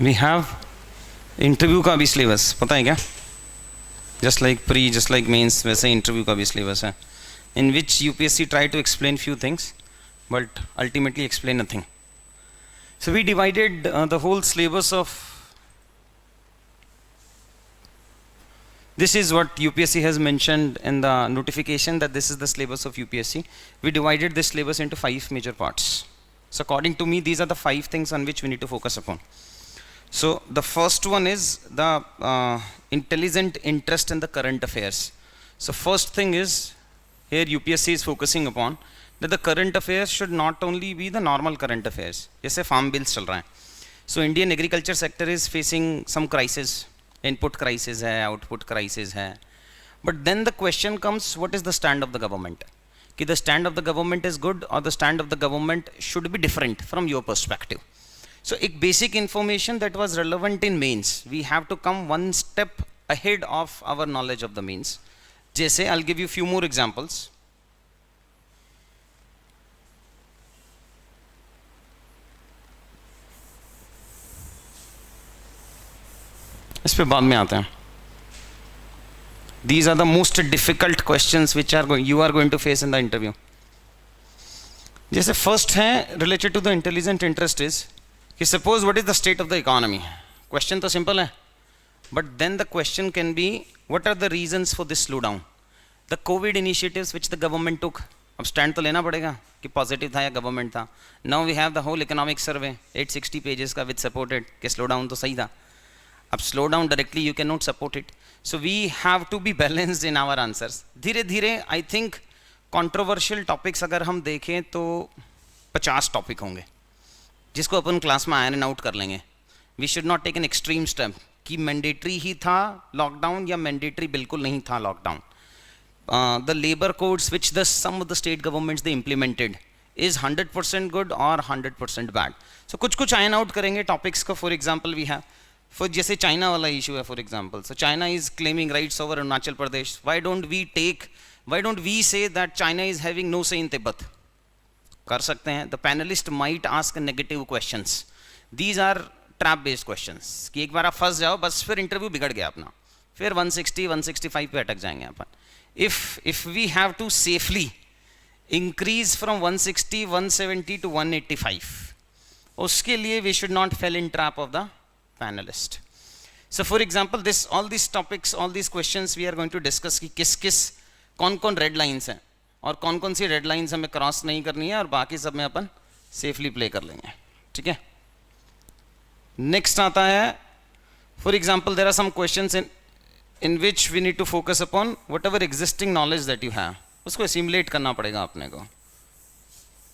We have interview का भी syllabus, पता है क्या? Just like pre, just like mains, वैसे इंटरव्यू का भी सिलेबस है, in which UPSC try to explain few things but ultimately explain nothing. So we divided the whole syllabus of this is what UPSC has mentioned in the notification, that this is the syllabus of UPSC. We divided this syllabus into 5 major parts. So according to me, these are the 5 things on which we need to focus upon. So the first one is the intelligent interest in the current affairs. So first thing is, here UPSC is focusing upon that the current affairs should not only be the normal current affairs. जैसे farm bills चल रहा है, so Indian agriculture sector is facing some crisis, input crisis है, output crisis है, but then the question comes, what is the stand of the government? कि the stand of the government is good or the stand of the government should be different from your perspective. So एक basic information that was relevant in mains, we have to come one step ahead of our knowledge of the mains. जैसे I'll give you few more examples. इस पे बाद में आते हैं. These are the most difficult questions which you are going to face in the interview. जैसे first है related to the intelligent interest is कि suppose what is the state of the economy. Question तो simple है, but then the question can be, what are the reasons for this slowdown? The COVID initiatives which the government took, अब stand तो लेना पड़ेगा कि positive था या government था. Now we have the whole economic survey 860 pages का with supported कि slowdown तो सही था. अब slowdown directly you cannot support it. So we have to be balanced in our answers. धीरे धीरे I think controversial topics अगर हम देखें तो 50 टॉपिक होंगे जिसको अपन क्लास में आयरन आउट कर लेंगे. We should not take an extreme step कि मैंडेटरी ही था लॉकडाउन या मैंडेटरी बिल्कुल नहीं था lockdown. The labor codes which some of the state governments they implemented is 100% good or 100% bad. So कुछ iron out करेंगे topics को. For example we have, for जैसे China वाला issue है for example. So China is claiming rights over Arunachal Pradesh. Why don't we say that China is having no say in Tibet? कर सकते हैं. The panelist might ask negative questions. These are trap based questions कि एक बार आप फंस जाओ बस फिर इंटरव्यू बिगड़ गया अपना, फिर 160 165 पे अटक जाएंगे अपन. If we have to safely increase from 160 170 to 185, उसके लिए we should not fall in trap of the panelist. So for example all these topics, all these questions we are going to discuss कि किस कौन red lines हैं और कौन सी red lines हमें cross नहीं करनी है और बाकी सब में अपन सेफली प्ले कर लेंगे. ठीक है. नेक्स्ट आता है, for example there are some questions in which we need to focus upon whatever existing knowledge that you have, उसको assimilate करना पड़ेगा अपने को.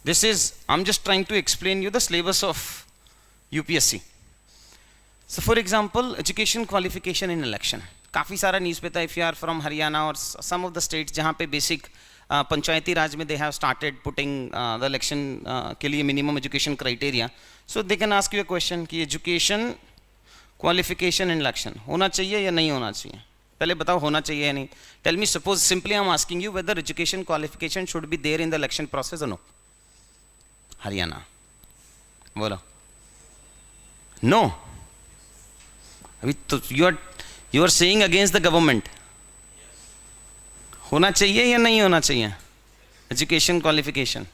This is, I'm just trying to explain you the syllabus of UPSC. So for example, education qualification in election. काफ़ी सारा news पे था. If you are from Haryana or some of the states जहाँ पे basic पंचायती राज में they have started putting the election के लिए minimum education criteria. So they can ask you a question कि education qualification in election होना चाहिए या नहीं होना चाहिए. पहले बताओ होना चाहिए या नहीं. Tell me, suppose simply I'm asking you whether education qualification should be there in the election process or no. Haryana बोलो. No. अभी तो you are saying against the government. होना चाहिए या नहीं होना चाहिए education qualification.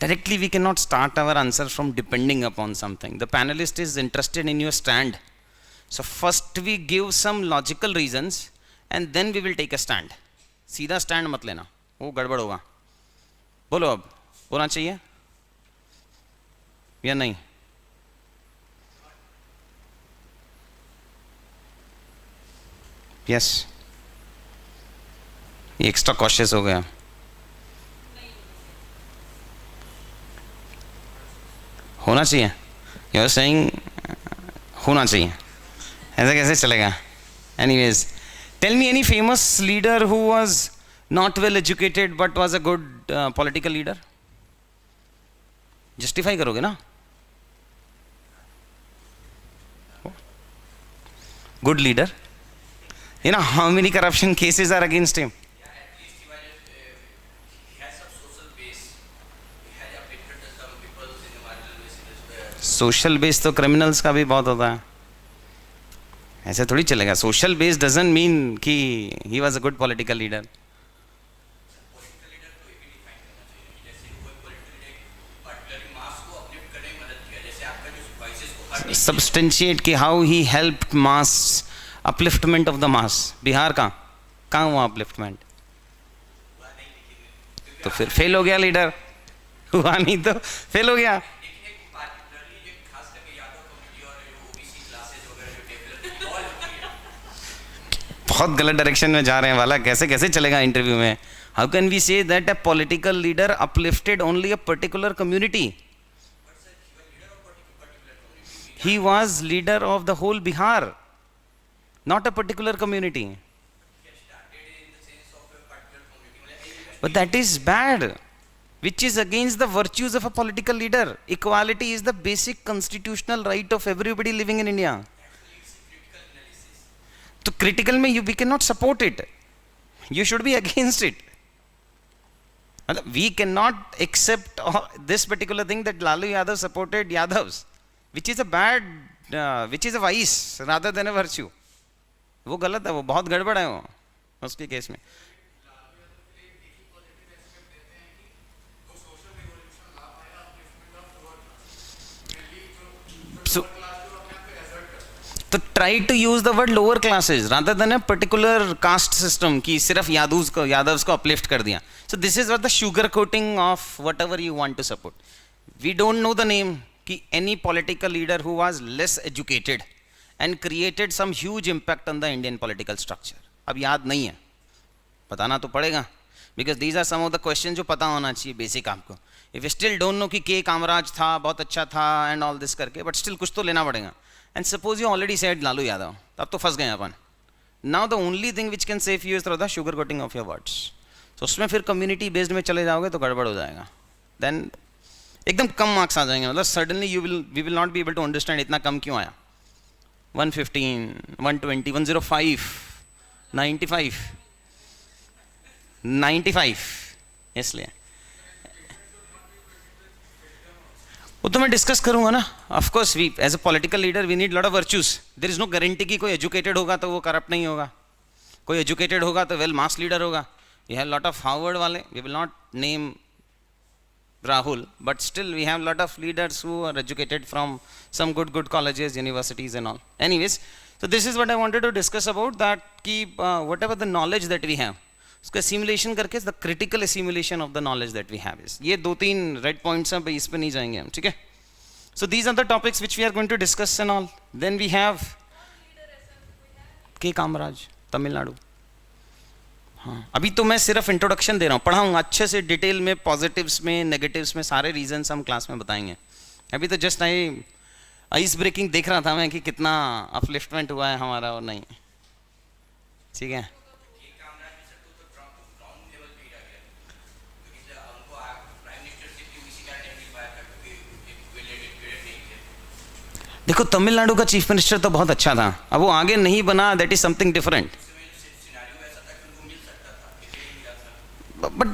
Directly we cannot start our answer from depending upon something. The panelist is interested in your stand. So first we give some logical reasons and then we will take a stand. सीधा stand मत लेना, वो गड़बड़ होगा. बोलो अब होना चाहिए या नहीं. Yes. ये एक्स्ट्रा कॉशियस हो गया. होना चाहिए. यू आर सेइंग होना चाहिए, ऐसा कैसे चलेगा. Anyways, tell me any famous leader who was not well educated but was a good political leader. Justify करोगे ना. Good leader. You know how many corruption cases are against him? Social base तो criminals का भी बहुत होता है, ऐसे थोड़ी चलेगा। सोशल बेस डजंट मीन कि he was a good political leader. Substantiate कि how he helped mass, upliftment of the mass. Bihar का कहाँ हुआ अपलिफ्टमेंट? तो फिर फेल हो गया लीडर, हुआ नहीं तो फेल हो गया। बहुत गलत डायरेक्शन में जा रहे हैं वाला, कैसे कैसे चलेगा इंटरव्यू में? How can we say that a political leader uplifted only a particular community? He was leader of the whole Bihar, not a particular community. But that is bad, which is against the virtues of a political leader. Equality is the basic constitutional right of everybody living in India. So critical mein we cannot support it. You should be against it. We cannot accept this particular thing that Lalu Yadav supported Yadavs, which is a bad, which is a vice rather than a virtue. वो गलत है, वो बहुत गड़बड़ है वो उसके case में। तो try to use the word lower classes rather than a particular caste system कि सिर्फ यादव्स को अपलिफ्ट कर दिया। So this is what the sugar coating of whatever you want to support. We don't know the name कि any political leader who was less educated and created some huge impact on the Indian political structure. अब याद नहीं है, बताना तो पड़ेगा, because these are some of the questions जो पता होना चाहिए बेसिक आपको। If you still don't know कि के कामराज था, बहुत अच्छा था and all this करके, but still कुछ तो लेना पड़ेगा। And suppose you already said Lalu Yadav, तब तो फंस गए अपन। Now the only thing which can save you is through the sugar coating of your words. तो उसमें फिर community based में चले जाओगे तो गड़बड़ हो जाएगा, then एकदम कम मार्क्स आ जाएंगे। मतलब suddenly we will not be able to understand इतना कम क्यों आया। 115, 120, 105, 95, 95, इसलिए वो तो मैं डिस्कस करूंगा ना। Of course we as a political leader we need lot of virtues. There is no guarantee कि कोई एजुकेटेड होगा तो वो करप्ट नहीं होगा, कोई एजुकेटेड होगा तो वेल मास लीडर होगा। We have lot of Harvard वाले, we will not name Rahul, but still we have a lot of leaders who are educated from some good colleges, universities and all. Anyways, so this is what I wanted to discuss about, that ki whatever the knowledge that we have, उसका assimilation करके the critical assimilation of the knowledge that we have is, ये दो तीन red points हैं, इस पे नहीं जाएंगे हम, ठीक है? So these are the topics which we are going to discuss and all. Then we have के कामराज, तमिलनाडु। हाँ, अभी तो मैं सिर्फ इंट्रोडक्शन दे रहा हूँ, पढ़ाऊंगा अच्छे से डिटेल में, पॉजिटिव्स में, नेगेटिव्स में, सारे रीजंस हम क्लास में बताएंगे। अभी तो जस्ट आइस ब्रेकिंग देख रहा था मैं कि कितना अपलिफ्टमेंट हुआ है हमारा और नहीं, ठीक है? देखो तमिलनाडु का चीफ मिनिस्टर तो बहुत अच्छा था, अब वो आगे नहीं बना, that is something different. But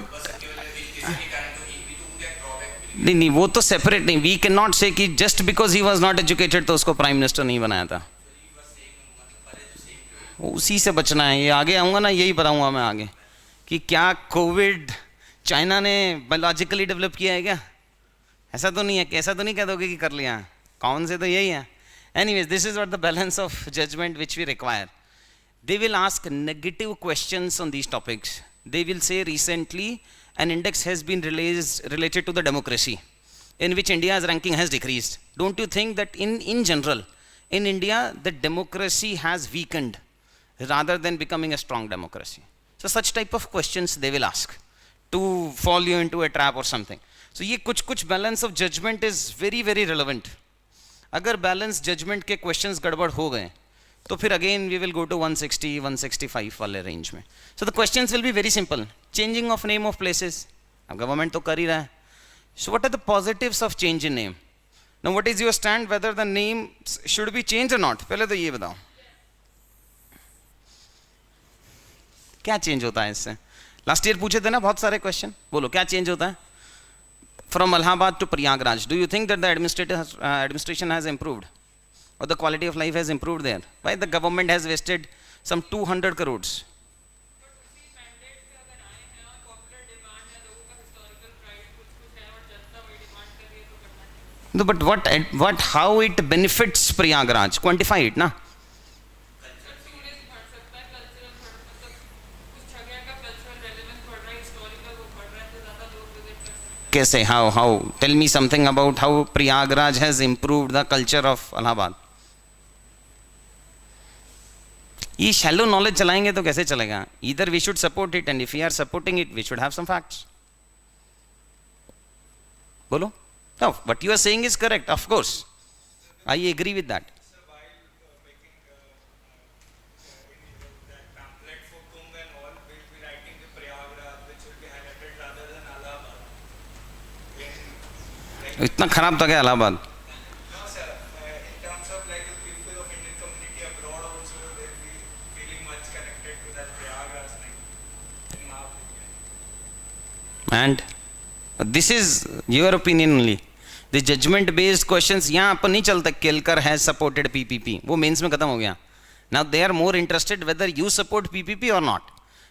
नहीं, वो तो सेपरेट नहीं, वी कैन नॉट से कि just because he was not educated तो उसको प्राइम मिनिस्टर नहीं बनाया था। उसी से बचना है, ये आगे आऊँगा ना, यही बताऊँगा मैं आगे कि क्या कोविड चाइना ने बायोलॉजिकली डेवलप किया है क्या? ऐसा तो नहीं है, ऐसा तो नहीं कह दोगे कि कर लिया, कौन से तो यही है। Anyways, this is what the balance of judgement which we require. They will ask negative questions on these topics. They will say recently an index has been released related to the democracy in which India's ranking has decreased. Don't you think that in general in India the democracy has weakened rather than becoming a strong democracy? So such type of questions they will ask to fall you into a trap or something. So ये कुछ balance of judgment is very very relevant. अगर balance judgment के questions गड़बड़ हो गए तो फिर again we will go to 160, 165 वाले रेंज में। So the questions will be very simple. Changing of name of places, अब गवर्नमेंट तो कर ही रहा है, so what are the positives of change in name? Now what is your stand whether the name should be change और not? पहले तो ये बताओ क्या चेंज होता है इससे। लास्ट ईयर पूछे थे ना बहुत सारे क्वेश्चन, बोलो क्या चेंज होता है? from Allahabad to Prayagraj, do you think that the administration has improved, or the quality of life has improved there? Why the government has wasted some 200 crores? No, but how it benefits Prayagraj? Quantify it, na? कैसे? How? Tell me something about how Prayagraj has improved the culture of Allahabad. ये shallow knowledge चलाएंगे तो कैसे चलेगा? Either we should support it, and if we are supporting it, we should have some facts. बोलो. No, what you are saying is correct, of course. I agree with that. Sir, while making that pamphlet for Kumbh and all, we'll be writing the Prayagraj, which will be highlighted rather than Allahabad. इतना खराब था क्या Allahabad? No, sir. In terms of like the people of Indian community abroad also, they'll be feeling much connected to that Prayagraj thing, in my opinion. And this is your opinion only. The judgment based questions यहाँ पर नहीं चलता. Kelkar has supported PPP, वो mains में खत्म हो गया. Now they are more interested whether you support PPP or not.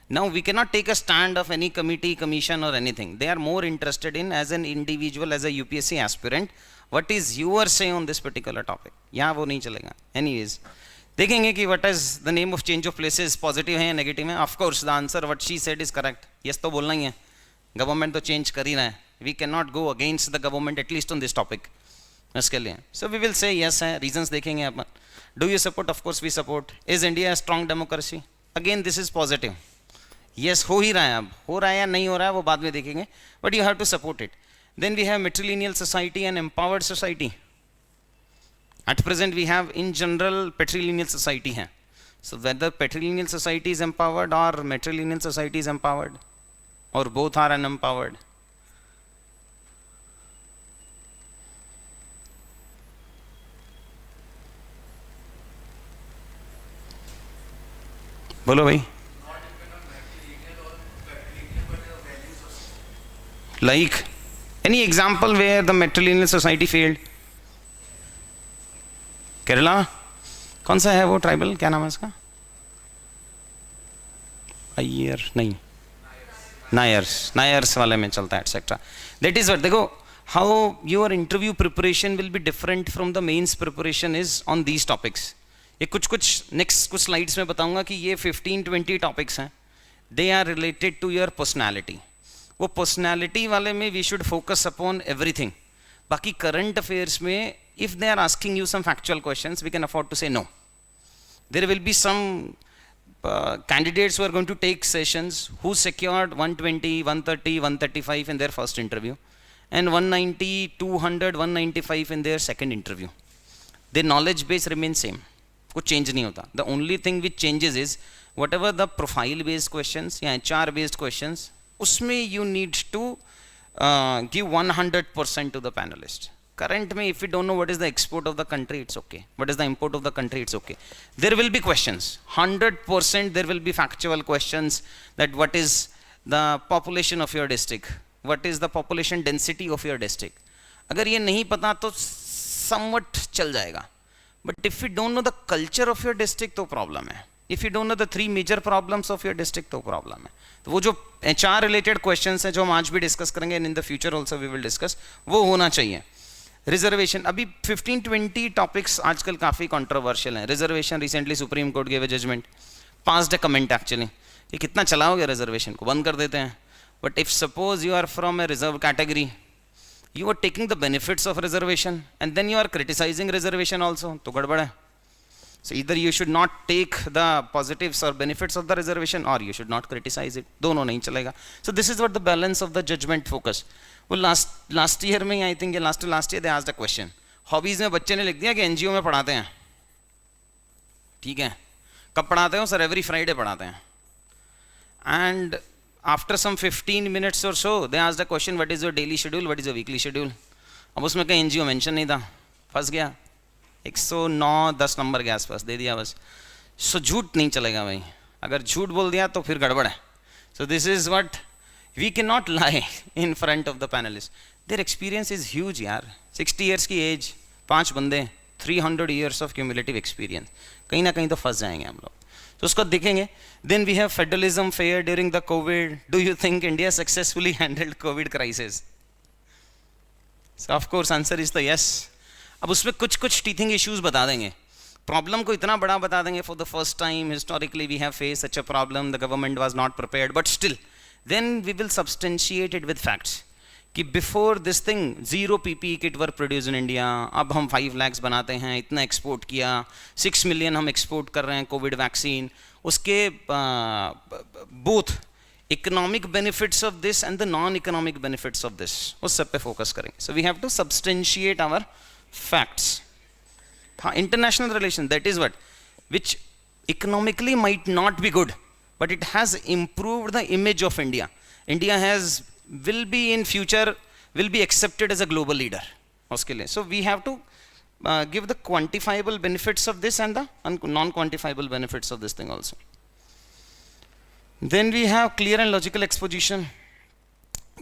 Now we cannot take a stand of any committee, commission or anything. They are more interested in, as an individual, as a UPSC aspirant, what is your say on this particular topic. यहाँ वो नहीं चलेगा. Anyways, देखेंगे कि what is the name of change of places, positive है या negative है. Of course the answer what she said is correct. Yes तो बोलना ही है. Government तो change कर ही रहा है. We cannot go against the government, at least on this topic. इसके लिए. So we will say yes है. Reasons देखेंगे अपन. Do you support? Of course we support. Is India a strong democracy? Again this is positive. Yes हो ही रहा है. अब हो रहा है या नहीं हो रहा है वो बाद में देखेंगे. But you have to support it. Then we have matrilineal society and empowered society. At present we have in general patrilineal society है. So whether patrilineal society is empowered or matrilineal society is empowered, or both are unempowered. बोलो भाई. Like any example where the matrilineal society failed? Kerala कौन सा है वो tribal, क्या नाम है इसका? अय्यर नहीं, नायर्स वाले में चलता है एटसेट्रा. That is what. देखो how your interview preparation will be different from the mains preparation is on these topics. ये कुछ नेक्स्ट कुछ स्लाइड्स में बताऊंगा कि ये 15-20 टॉपिक्स हैं. They are related to your personality. वो पर्सनैलिटी वाले में we should focus upon everything. बाकी करंट अफेयर्स में if they are asking you some factual questions, we can afford to say no. There will be some candidates who are going to take sessions who secured 120, 130, 135 in their first interview, and 190, 200, 195 in their second interview. Their knowledge base remains same. कुछ change नहीं होता. The only thing which changes is whatever the profile based questions या HR based questions, उसमें you need to give 100% to the panelist. Current में if you don't know what is the export of the country, it's okay. What is the import of the country, it's okay. There will be questions. 100% there will be factual questions that what is the population of your district, what is the population density of your district. अगर ये नहीं पता तो somewhat चल जाएगा. But if you don't know the culture of your district तो problem है. If you don't know the 3 major problems of your district तो problem है. तो वो जो HR related questions हैं जो हम आज भी डिस्कस करेंगे and in the future also we will discuss, वो होना चाहिए. रिजर्वेशन अभी 15-20 टॉपिक्स आजकल काफ़ी कंट्रोवर्शियल हैं. Reservation recently Supreme Court gave judgement, passed a comment actually. ये कितना चलाओगे रिजर्वेशन को, बंद कर देते हैं. But if suppose you are from a reserve category, you are taking the benefits of reservation and then you are criticising reservation also, तो गड़बड़ है. सो इधर you should not take the positives और बेनिफिट्स ऑफ द रिजर्वेशन और you should not criticise it. दोनों नहीं चलेगा. So this is what the balance of the judgement focus. वो लास्ट ईयर में I think last year they asked a question. Hobbies में बच्चे ने लिख दिया कि एनजीओ में पढ़ाते हैं. ठीक है, कब पढ़ाते हो सर? एवरी फ्राइडे पढ़ाते हैं. एंड आफ्टर सम 15 minutes और so they asked a question, what is your daily schedule, what is your weekly schedule. अब उसमें कहीं एनजीओ मेंशन नहीं था, फंस गया. 109-10 नंबर के आसपास दे दिया बस. सो झूठ नहीं चलेगा भाई. अगर झूठ बोल दिया तो फिर गड़बड़ है. सो this is what we cannot lie in front of the panelists. Their experience is huge यार, 60 ईयर्स की एज, 5 बंदे, 300 ईयर्स ऑफ क्यूमुलेटिव एक्सपीरियंस, कहीं ना कहीं तो फंस जाएंगे हम लोग, तो उसको देखेंगे. Then we have federalism fair during the covid. Do you think India successfully handled covid crisis? Of course answer is the yes. अब उसमें कुछ कुछ टीथिंग इश्यूज बता देंगे, प्रॉब्लम को इतना बड़ा बता देंगे. For the first time historically we have face such a problem, the government was not prepared, but still then we will substantiate it with facts कि before this thing 0 PPE kit were produce in India, अब हम 5 lakhs बनाते हैं, इतना export किया, 6 million हम export कर रहे हैं कोविड वैक्सीन. उसके both economic benefits of this and the non economic benefits of this, उस सब पे फोकस करेंगे. So we have to substantiate our facts. हाँ, international relation, that is what which economically might not be good, but it has improved the image of India. India will be in future, will be accepted as a global leader. So we have to give the quantifiable benefits of this and the non-quantifiable benefits of this thing also. Then we have clear and logical exposition.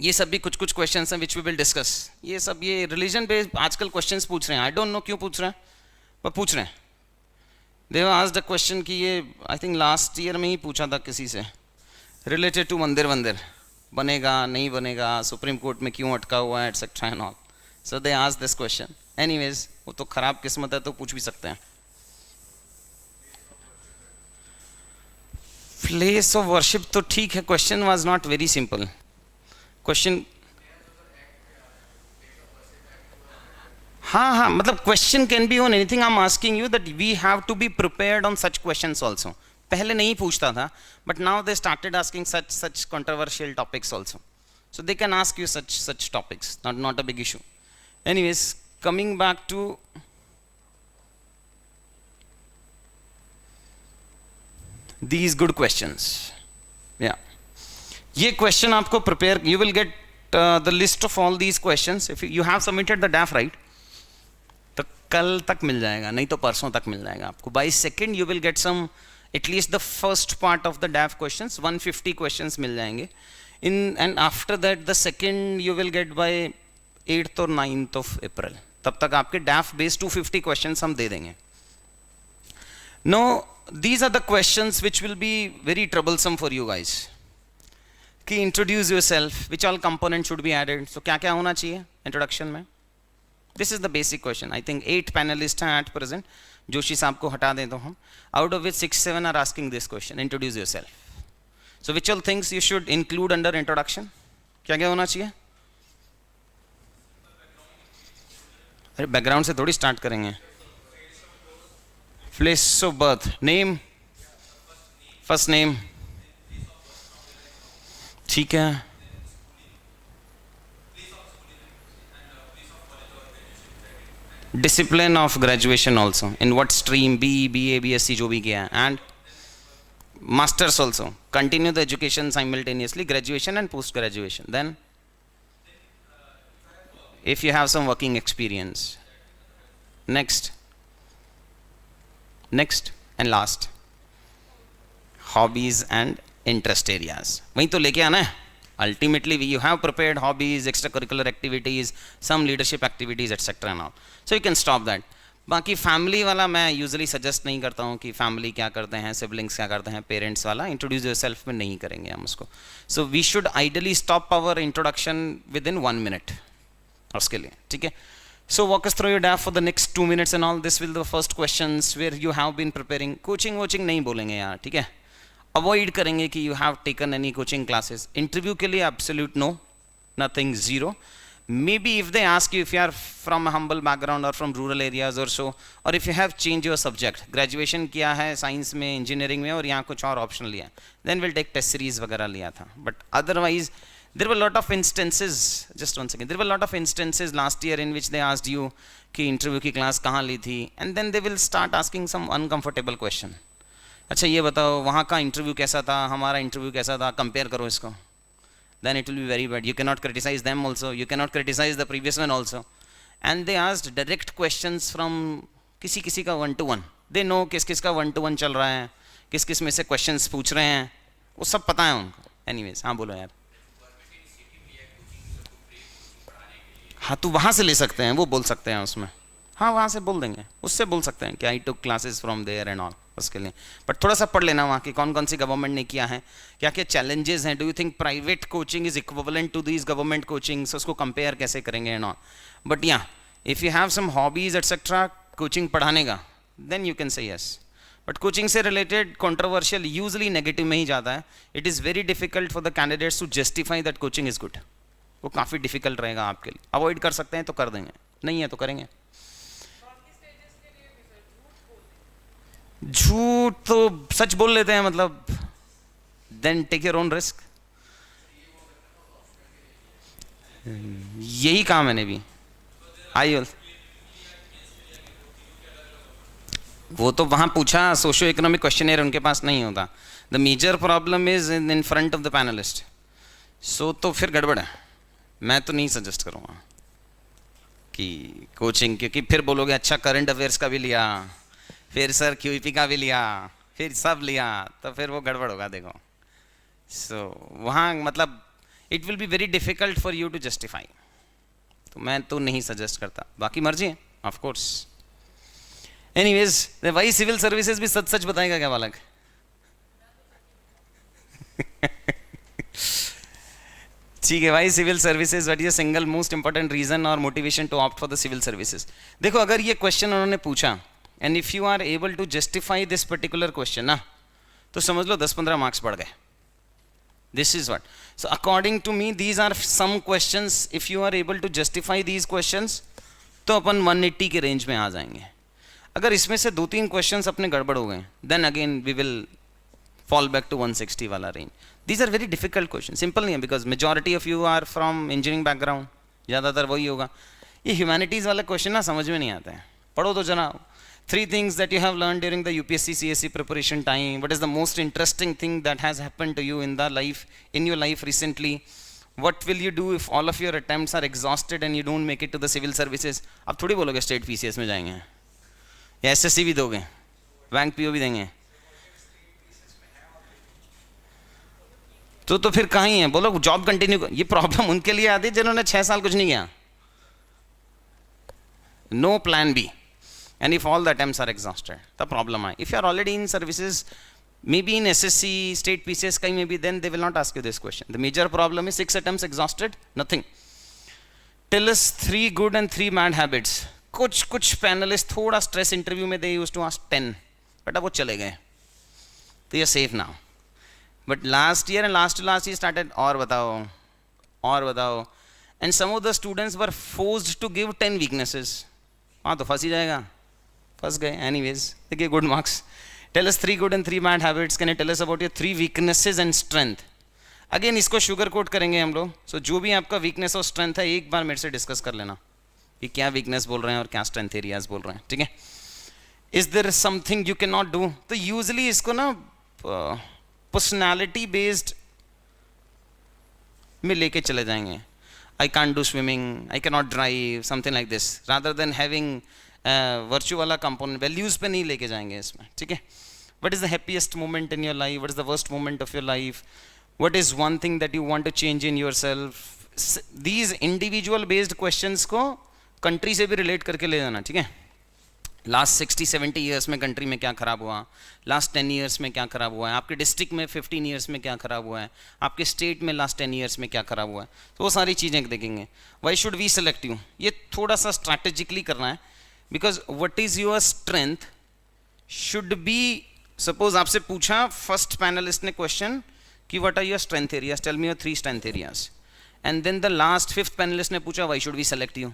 ये सब भी कुछ कुछ questions हैं which we will discuss. ये सब ये religion पे आजकल क्वेश्चंस पूछ रहे हैं, आई डोंट नो क्यों पूछ रहे हैं, पर पूछ रहे हैं. They have asked a question कि ये आई थिंक लास्ट ईयर में ही पूछा था किसी से, रिलेटेड टू मंदिर बनेगा नहीं बनेगा, सुप्रीम कोर्ट में क्यों अटका हुआ है, etcetera and all. So they asked this question. Anyways, वो तो खराब किस्मत है तो पूछ भी सकते हैं. प्लेस ऑफ वर्शिप तो ठीक है, question was not very simple. Question हाँ, मतलब question can be on anything. I am asking you that we have to be prepared on such questions also. पहले नहीं पूछता था, but now they started asking such controversial topics also. So they can ask you such topics, not a big issue. Anyways, coming back to these good questions. Yeah, ये question आपको prepare, you will get the list of all these questions. If you have submitted the DAF, right, तो कल तक मिल जाएगा, नहीं तो परसों तक मिल जाएगा आपको. By 2nd you will get some, at least the first part of the DAF questions, 150 questions मिल जाएंगे. And after that the second you will get by 8th or 9th of April. तब तक आपके DAF based 250 questions हम दे देंगे. Now these are the questions which will be very troublesome for you guys. कि introduce yourself, which all components should be added. So क्या क्या होना चाहिए introduction में? This is the basic question. I think 8 panelists हैं at present. Joshi साहब को हटा दें तो हम, out of which 6-7 are asking this question. Introduce yourself. So which all things you should include under introduction? क्या क्या होना चाहिए? अरे बैकग्राउंड से थोड़ी स्टार्ट करेंगे. Place of birth, name, first name, ठीक है. Discipline of graduation also, in what stream, BE, BA, BSc जो भी किया है, and masters also. Continue the education simultaneously, graduation and post graduation. Then if you have some working experience. Next and last, hobbies and interest areas. वहीं तो लेके आना है. Ultimately you have prepared hobbies, extracurricular activities, some leadership activities, etc. and all. So you can stop that. बाकी family वाला मैं usually suggest नहीं करता हूँ कि फैमिली क्या करते हैं, सिबलिंग्स क्या करते हैं, पेरेंट्स वाला इंट्रोड्यूस योरसेल्फ में नहीं करेंगे हम उसको. So we should ideally stop our introduction within 1 minute उसके लिए, ठीक है. So walk us through your DAF for the next 2 minutes and all. This will be the first questions where you have been preparing. Coaching नहीं बोलेंगे यार, ठीक है. Avoid करेंगे कि you have taken any coaching classes. Interview के लिए absolute no, nothing, zero. Maybe if they ask you if you are from a humble background or from rural areas or so, or if you have changed your subject, graduation किया है science में, engineering में और यहाँ कुछ और option लिया, then we'll take test series वगैरह लिया था. But otherwise there were a lot of instances, just one second, there were a lot of instances last year in which they asked you कि इंटरव्यू की class कहाँ ली थी, and then they will start asking some uncomfortable question. अच्छा ये बताओ वहाँ का interview कैसा था, हमारा इंटरव्यू कैसा था, कंपेयर करो इसको. Then it will be very bad. You cannot criticize them also, you cannot criticize the previous one also. And they asked direct questions from किसी का 1-to-1. They know किस का 1-to-1 चल रहा है, किस में से questions पूछ रहे हैं, वो सब पता है उनको. Anyways, हाँ बोलो यार. हाँ तो वहाँ से ले सकते हैं, वो बोल सकते हैं उसमें, हाँ वहाँ से बोल देंगे, उससे बोल सकते हैं कि I took classes from there and all, उसके लिए। बट थोड़ा सा पढ़ लेना वहाँ की कौन कौन सी गवर्नमेंट ने किया है, क्या क्या चैलेंजेस हैं, do you think private coaching is equivalent to these government coachings, उसको कंपेयर कैसे करेंगे एंड ऑल। बट या if you have some hobbies etcetera coaching पढ़ाने का, then you can say yes. But coaching से रिलेटेड कंट्रोवर्शियल यूजली नेगेटिव में ही जाता है। It is very difficult for the candidates to justify that coaching is good, वो काफ़ी difficult रहेगा आपके लिए। अवॉइड कर सकते हैं तो कर देंगे, नहीं है तो करेंगे। झूठ तो सच बोल लेते हैं, मतलब then take your own risk. यही कहा मैंने भी। आई वो तो वहां पूछा, सोशियो इकोनॉमिक क्वेश्चनर उनके पास नहीं होता। The major problem is in front of the panellist, so तो फिर गड़बड़ है। मैं तो नहीं सजेस्ट करूँगा कि कोचिंग, क्योंकि फिर बोलोगे अच्छा करंट अफेयर्स का भी लिया, फिर सर क्यूईपी का भी लिया, फिर सब लिया, तो फिर वो गड़बड़ होगा देखो। सो वहाँ मतलब it will be very difficult for you to justify, तो मैं तो नहीं सजेस्ट करता, बाकी मर्जी है ऑफ कोर्स। एनीवेज भाई सिविल सर्विसेज भी सच सच बताएगा क्या बालक? ठीक है भाई, civil services what is the single most important reason और motivation to opt for the civil services. देखो अगर ये क्वेश्चन उन्होंने पूछा and if you are able to justify this particular question ना, तो समझ लो 10-15 मार्क्स बढ़ गए। This is what, so according to me these are some questions, if you are able to justify these questions तो अपन 180 के रेंज में आ जाएंगे। अगर इसमें से 2-3 क्वेश्चंस अपने गड़बड़ हो गए, then again we will fall back to 160 वाला range. These are very difficult question, simple नहीं है, because majority of you are from engineering background, ज़्यादातर वही होगा। ये ह्यूमैनिटीज़ वाले क्वेश्चन ना समझ में नहीं आते हैं, पढ़ो तो जना। 3 things that you have learned during the UPSC CSE preparation time. What is the most interesting thing that has happened to you in your life recently? What will you do if all of your attempts are exhausted and you don't make it to the civil services? अब थोड़ी बोलोगे state PCS में जाएंगे, या SSC भी दोगे, bank PO भी देंगे, तो फिर कहाँ ही है, बोलो जॉब कंटिन्यू। ये प्रॉब्लम उनके लिए आती है जिन्होंने 6 साल कुछ नहीं किया, no plan B, and if all the attempts are exhausted, the problem है। If you are already in services, maybe in SSC, state PCS कहीं में भी, then they will not ask you this question. The major problem is 6 attempts exhausted, nothing. Tell us 3 good and 3 bad habits. कुछ panelist थोड़ा stress interview में they used to ask 10, but अब वो चले गए, तो you're safe now. But last year and last year started और बताओ, and some of the students were forced to give 10 weaknesses. हाँ तो फंस ही जाएगा, फंस गए। एनीवेज देखिए, good marks. Tell us 3 good and 3 bad habits, can you tell us about your 3 weaknesses and strength. Again इसको शुगर कोट करेंगे हम लोग, सो जो भी आपका वीकनेस और स्ट्रेंथ है एक बार मेरे से डिस्कस कर लेना कि क्या वीकनेस बोल रहे हैं और क्या स्ट्रेंथ एरियाज बोल रहे हैं, ठीक है। Is there something you can not do, तो यूजली इसको ना पर्सनैलिटी बेस्ड में लेके चले जाएंगे। I can't do swimming, I cannot drive, something like this, rather than having virtue वाला component, values पे नहीं लेके जाएंगे इसमें, ठीक है। What is the happiest moment in your life? What is the worst moment of your life? What is one thing that you want to change in yourself? These individual based questions को country से भी relate करके ले जाना, ठीक है। Last 60-70 years में country में क्या खराब हुआ, लास्ट 10 ईयर्स में क्या खराब हुआ है, आपके डिस्ट्रिक्ट में 15 ईयर्स में क्या खराब हुआ है, आपके स्टेट में लास्ट 10 ईयर्स में क्या खराब हुआ है, तो वो सारी चीज़ें देखेंगे। Why should we select you, ये थोड़ा सा स्ट्रैटेजिकली करना है, because what is your strength should be, suppose आपसे पूछा फर्स्ट पैनलिस्ट ने क्वेश्चन कि what are your strength areas, tell me your 3 strength areas, and then the last 5th panelist ने पूछा why should we select you.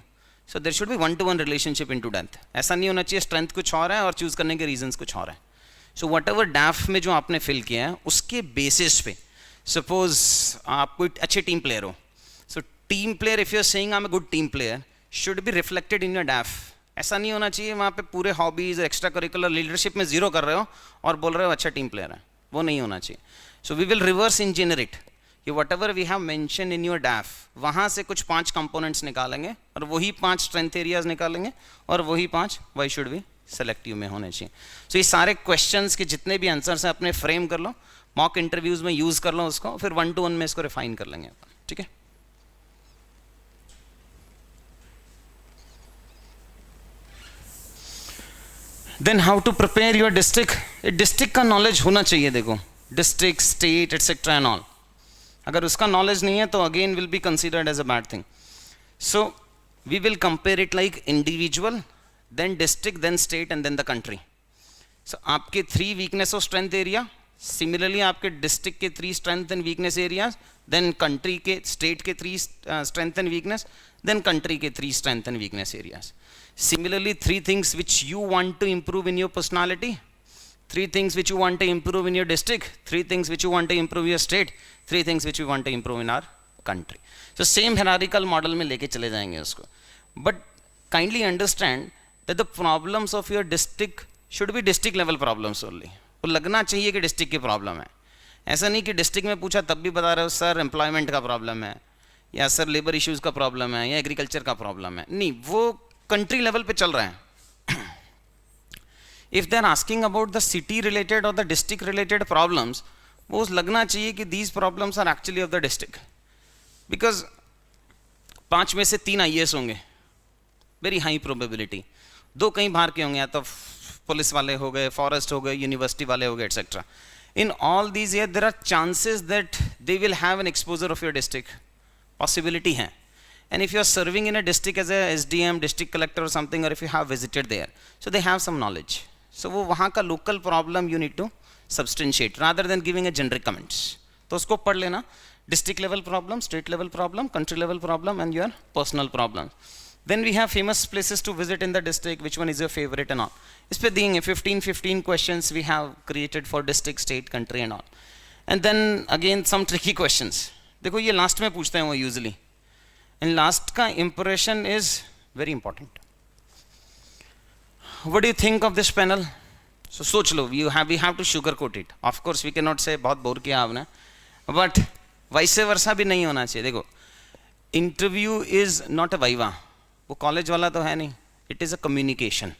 So there should be 1-to-1 relationship into depth. ऐसा नहीं होना चाहिए strength कुछ और है और चूज करने के रीजंस कुछ और है। सो वट एवर डैफ में जो आपने फिल किया है उसके बेसिस पे, सपोज आप कोई अच्छे टीम प्लेयर हो, so team player if you are saying I am a good team player should be reflected in your DAF. ऐसा नहीं होना चाहिए वहाँ पे पूरे हॉबीज एक्स्ट्रा करिकुलर लीडरशिप में 0 कर रहे हो और बोल रहे हो अच्छा टीम प्लेयर है, वो नहीं होना चाहिए। So we will reverse engineer it कि whatever we have mention in your DAF, वहाँ से कुछ 5 कंपोनेंट्स निकालेंगे और वही 5 स्ट्रेंथ एरियाज निकालेंगे और वही 5 वाई शुड बी सेलेक्टिव में होने चाहिए। सो ये सारे क्वेश्चंस के जितने भी आंसर्स हैं अपने फ्रेम कर लो, मॉक इंटरव्यूज में यूज कर लो उसको, फिर 1-to-1 में इसको रिफाइन कर लेंगे अपन, ठीक है। Then how to prepare your district, district का नॉलेज होना चाहिए. देखो district, state etcetera and all, अगर उसका नॉलेज नहीं है तो again will be considered as a bad thing. So we will compare it like individual, then district, then state and then the country. So आपके 3 weakness और strength area, similarly आपके district के 3 strength and weakness areas, then country के, state के 3 strength and weakness, then country के 3 strength and weakness areas. Similarly, 3 things which you want to improve in your personality, 3 things which you want to improve in your district, 3 things which you want to improve your state, 3 things which you want to improve in our country. So same hierarchical model में लेके चले जाएंगे उसको. But kindly understand that the problems of your district should be district level problems only. वो लगना चाहिए कि district की प्रॉब्लम है. ऐसा नहीं कि डिस्ट्रिक्ट में पूछा तब भी बता रहे हो सर एम्प्लॉयमेंट का प्रॉब्लम है, या सर लेबर इश्यूज़ का प्रॉब्लम है, या एग्रीकल्चर का प्रॉब्लम है. नहीं, वो कंट्री लेवल पे चल रहे हैं. If they are asking about the city related और द डिस्ट्रिक्ट रिलेटेड प्रॉब्लम्स, वो लगना चाहिए कि these problems are actually of the district. Because 5 में से 3 IAS होंगे, वेरी हाई प्रोबेबिलिटी. 2 कहीं बाहर के होंगे, या तो पुलिस वाले हो गए, फॉरेस्ट हो गए, यूनिवर्सिटी वाले हो गए, etcetera. In all these year there are chances that they will have an exposure of your district, possibility है. And if you are serving in a district as a SDM, district collector or something, or if you have visited there, so they have some knowledge. So वो वहाँ का local problem you need to substantiate rather than giving a generic comments. तो उसको पढ़ लेना, district level problem, state level problem, country level problem, and your personal problem. Then we have famous places to visit in the district. Which one is your favorite and all? इस पे देंगे 15 questions we have created for district, state, country and all. And then again some tricky questions. देखो ये last में पूछते हैं वो usually. And last का impression is very important. What do you think of this panel? So सोच लो, we have to sugarcoat it. Of course we cannot say बहुत bore किया आपने, but vice versa भी नहीं होना चाहिए. देखो interview is not a viva, वो कॉलेज वाला तो है नहीं. It is a communication.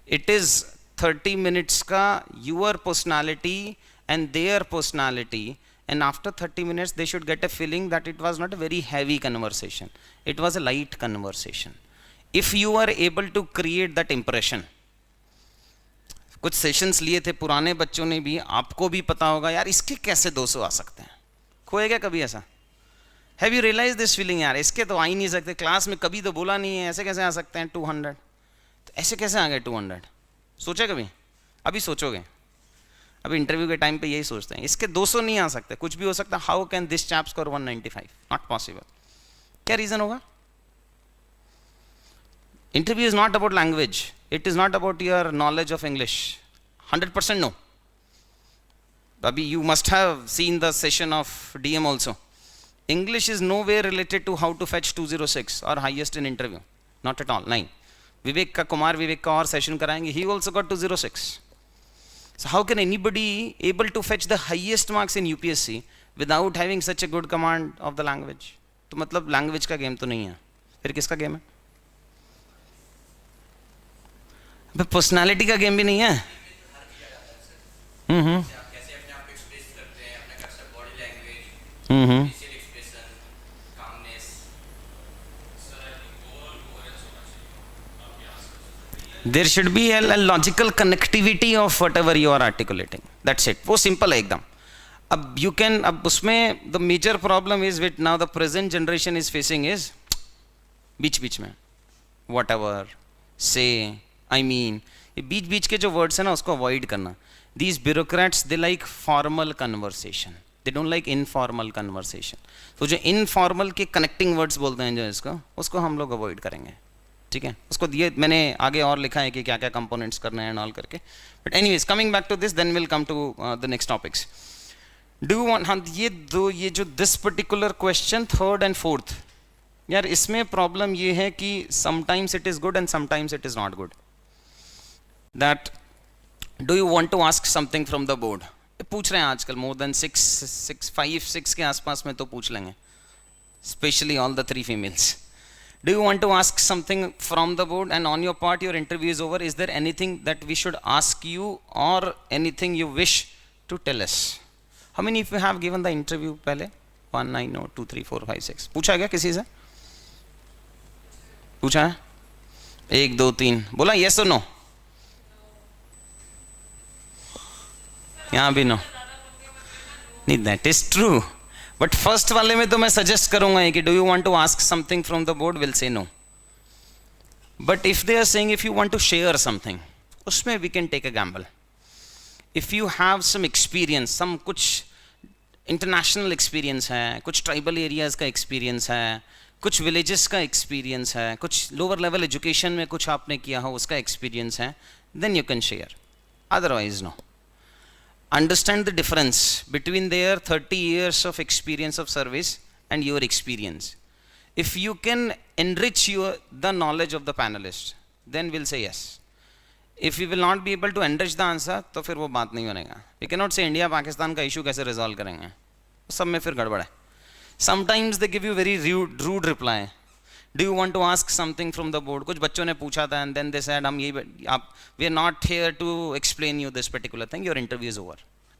It is 30 minutes का your personality and their personality. And after 30 minutes they should get a feeling that it was not a very heavy conversation, it was a light conversation. If you are able to create that impression, कुछ sessions लिए थे पुराने बच्चों ने भी, आपको भी पता होगा यार इसके कैसे 200 आ सकते हैं. खोएगा कभी ऐसा? Have you realize this feeling, यार इसके तो आ ही नहीं सकते, क्लास में कभी तो बोला नहीं है, ऐसे कैसे आ सकते हैं 200, तो ऐसे कैसे आ गए 200? सोचा कभी? अभी सोचोगे? अभी इंटरव्यू के टाइम पे यही सोचते हैं, इसके 200 नहीं आ सकते, कुछ भी हो सकता है. How can this chap score 195? Not possible. क्या रीजन होगा? Interview is not about language, it is not about your knowledge of English. 100% no. अभी you must have seen the session of DM also. English is no way related to how to fetch 206 और highest in interview, not at all. नहीं, विवेक का और session कराएंगे, he also got 206. So how can anybody able to fetch the highest marks in UPSC without having such a good command of the language? तो मतलब language का game तो नहीं है, फिर किसका गेम है? अब पर्सनालिटी का गेम भी नहीं है. There should be a logical connectivity of whatever you are articulating. That's it. वो simple है एकदम. अब you can, अब उसमें the major problem is with now the present generation is facing is बीच में whatever, say, I mean, ये बीच के जो words है ना उसको avoid करना. These bureaucrats they like formal conversation. They don't like informal conversation. तो जो informal के connecting words बोलते हैं जो इसको, उसको हम लोग avoid करेंगे. ठीक है, उसको दिए मैंने आगे और लिखा है कि क्या क्या कंपोनेंट्स करने हैं ऑल करके. But anyways coming back to this, then will come to the next topics. Do you want, हाँ ये जो this particular question 3rd and 4th, यार इसमें प्रॉब्लम ये है कि sometimes it is good and sometimes it is not good. That do you want to ask something from the board, पूछ रहे हैं आजकल मोर देन 6 के आसपास में तो पूछ लेंगे, specially all the 3 females. Do you want to ask something from the board, and on your part your interview is over? Is there anything that we should ask you or anything you wish to tell us? How many of you have given the interview पहले? 1, 9, no, 2, 3, 4, 5, 6. पूछा क्या किसी से? पूछा है? 1, 2, 3 बोला yes or no? यहाँ भी नो, नहीं that is true, but first वाले में तो मैं सजेस्ट करूंगा कि do you want to ask something from the board, will say no. But if they are saying if you want to share something, उसमें we can take a gamble. If you have some experience, some कुछ international experience है, कुछ tribal areas का experience है, कुछ villages का experience है, कुछ लोअर लेवल एजुकेशन में कुछ आपने किया हो उसका एक्सपीरियंस है, then you can share. Otherwise no. Understand the difference between their 30 years of experience of service and your experience. If you can enrich the knowledge of the panelist, then we'll say yes. If we will not be able to enrich the answer, तो फिर वो बात नहीं बनेगा. We cannot say India Pakistan का issue कैसे resolve करेंगे, सब में फिर गड़बड़ है. Sometimes they give you very rude reply. Do you want to ask something from the board? कुछ बच्चों ने पूछा था and then they said हम यही आप we are not here to explain you this particular thing, your interview is over.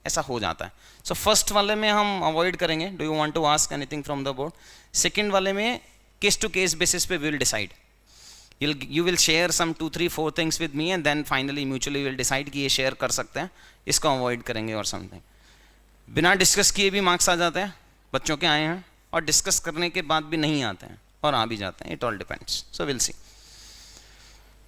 ऐसा हो जाता है. So first वाले में हम avoid करेंगे, do you want to ask anything from the board. Second वाले में case to case basis पे we will decide. You will share some 2, 3, 4 things with me and then finally mutually we will decide कि ये share कर सकते हैं, इसको avoid करेंगे और something. बिना डिस्कस किए भी मार्क्स आ जाते हैं, बच्चों के आए हैं, और डिस्कस करने के बाद भी नहीं आते हैं और आ भी जाते हैं. It all depends. So will see.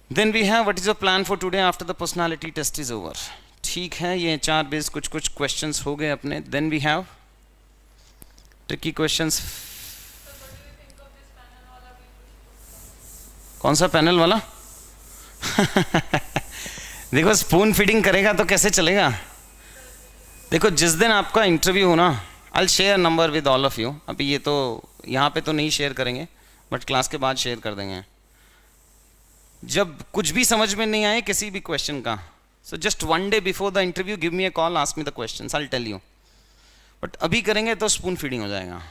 Then we have what is your plan for today after the personality test is over. ठीक है, ये 4 बेस कुछ क्वेश्चंस हो गए अपने. Then we have tricky questions. कौन सा पैनल वाला? देखो स्पून फीडिंग करेगा तो कैसे चलेगा. देखो जिस दिन आपका इंटरव्यू हो ना, I will share number with all of you. अभी ये तो यहाँ पे तो नहीं शेयर करेंगे, बट क्लास के बाद शेयर कर देंगे. जब कुछ भी समझ में नहीं आए किसी भी क्वेश्चन का, so just 1 day before the interview give me a call, ask me the questions, I will tell you. But अभी करेंगे तो स्पून फीडिंग हो जाएगा.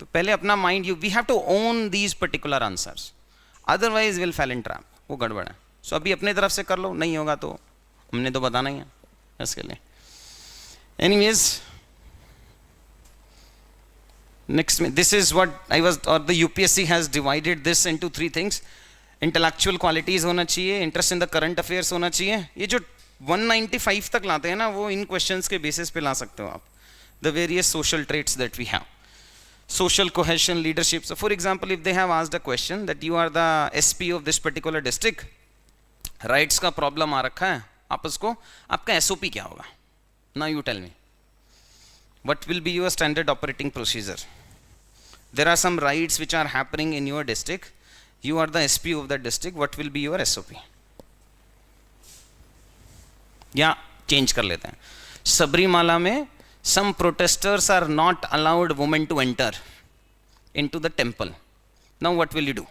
तो पहले अपना mind, we have to own these particular answers, otherwise will fail in trap. वो गड़बड़ है. सो अभी अपने तरफ से कर लो, नहीं होगा तो हमने तो बताना ही है इसके लिए. Anyways, next this is what I was, or the UPSC has divided this into 3 things. Intellectual qualities होना चाहिए, interest in the current affairs होना चाहिए. ये जो 195 तक लाते हैं ना, वो इन questions के basis पे ला सकते हो आप. The various social traits that we have, social cohesion, leadership. So for example, if they have asked a question that you are the SP of this particular district, rights का problem आ रखा है, आप उसको, आपका SOP क्या होगा? Now you tell me. What will be your standard operating procedure? There are some rights which are happening in your district. You are the SP of that district. What will be your SOP? या change कर लेते हैं. सबरीमाला में some protesters are not allowed women to enter into the temple. Now what will you do?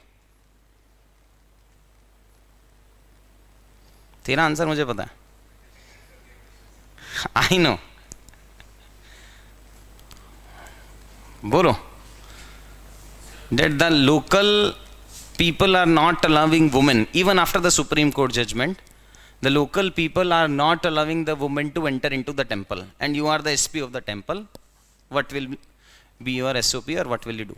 तेरा answer मुझे पता है. I know. बोलो. That the local people are not allowing women, even after the Supreme Court judgment, the local people are not allowing the women to enter into the temple, and you are the SP of the temple. What will be your SOP, or what will you do?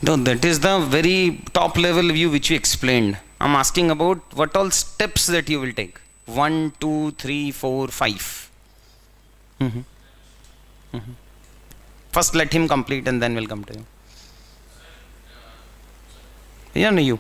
No, that is the very top level view which you explained. I'm asking about what all steps that you will take. 1, 2, 3, 4, 5. First let him complete and then we'll come to you. Yeah, no, you.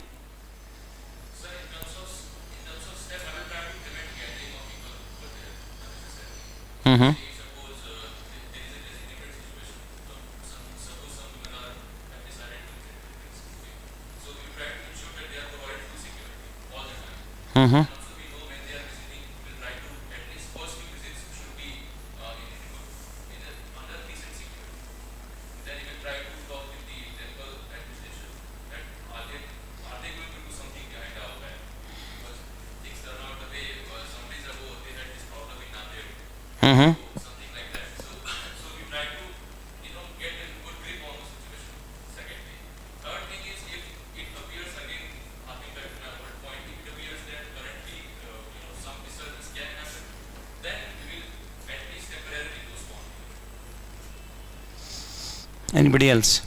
Anybody else?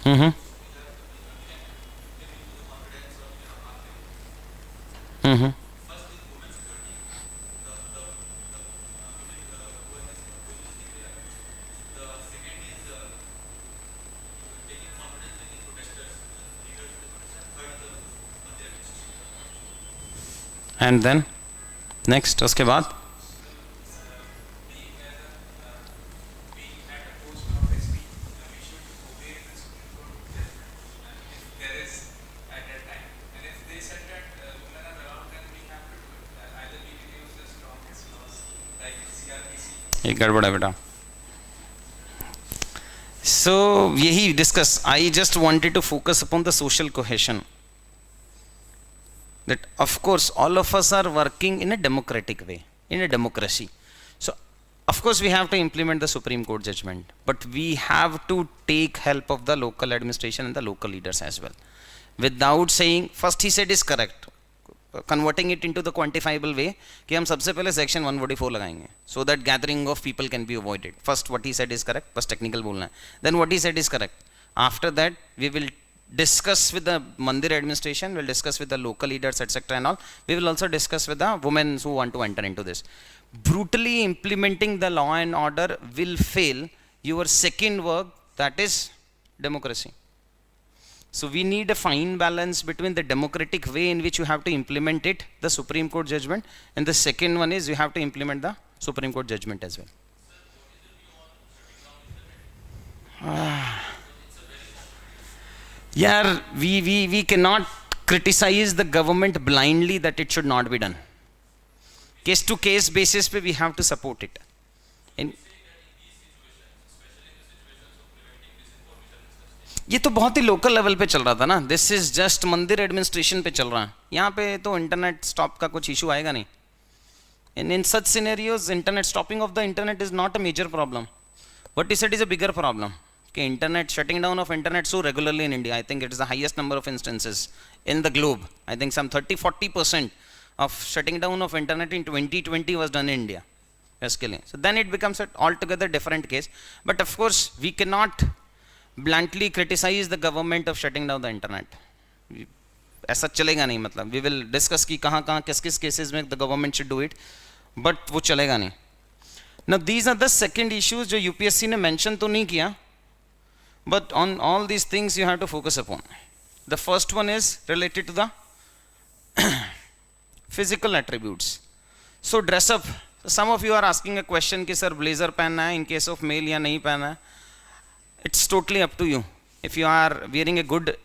Mm-hmm. Mm-hmm. And then next उसके बाद ये गड़बड़ है बेटा. So यही discuss. I just wanted to focus upon the social cohesion. That of course all of us are working in a democratic way, in a democracy. So of course we have to implement the Supreme Court judgment, but we have to take help of the local administration and the local leaders as well. Without saying, first he said is correct, converting it into the quantifiable way कि हम सबसे पहले section 144 लगाएंगे so that gathering of people can be avoided. First what he said is correct, बस technical बोलना है. Then what he said is correct. After that we will discuss with the Mandir administration, we'll discuss with the local leaders etc. and all. We will also discuss with the women who want to enter into this. Brutally implementing the law and order will fail your second work, that is democracy. So we need a fine balance between the democratic way in which you have to implement it, the Supreme Court judgment, and the second one is you have to implement the Supreme Court judgment as well. Yeah, we cannot criticize the government blindly that it should not be done. Case to case basis pe we have to support it. ये तो बहुत ही local level पे चल रहा था ना. This is just मंदिर administration पे चल रहा है. यहाँ पे तो इंटरनेट स्टॉप का कुछ इशू आएगा नहीं. In such scenarios internet stopping of the internet is not a major problem. What is it is a bigger problem कि internet shutting down of internet so regularly in India. I think it is the highest number of instances in the globe. I think some 30-40% of shutting down of internet in 2020 was done in India. So then it becomes an altogether different case. But of course we cannot bluntly criticize the government of shutting down the internet. ऐसा चलेगा नहीं. मतलब we will discuss कि कहाँ कहाँ किस किस cases में the government should do it, but वो चलेगा नहीं. Now these are the second issues जो UPSC ने mention तो नहीं किया, but on all these things you have to focus upon. The first one is related to the physical attributes. So dress up. Some of you are asking a question कि sir blazer पहनना है in case of male या नहीं पहनना है. It's totally up to you. If you are wearing a good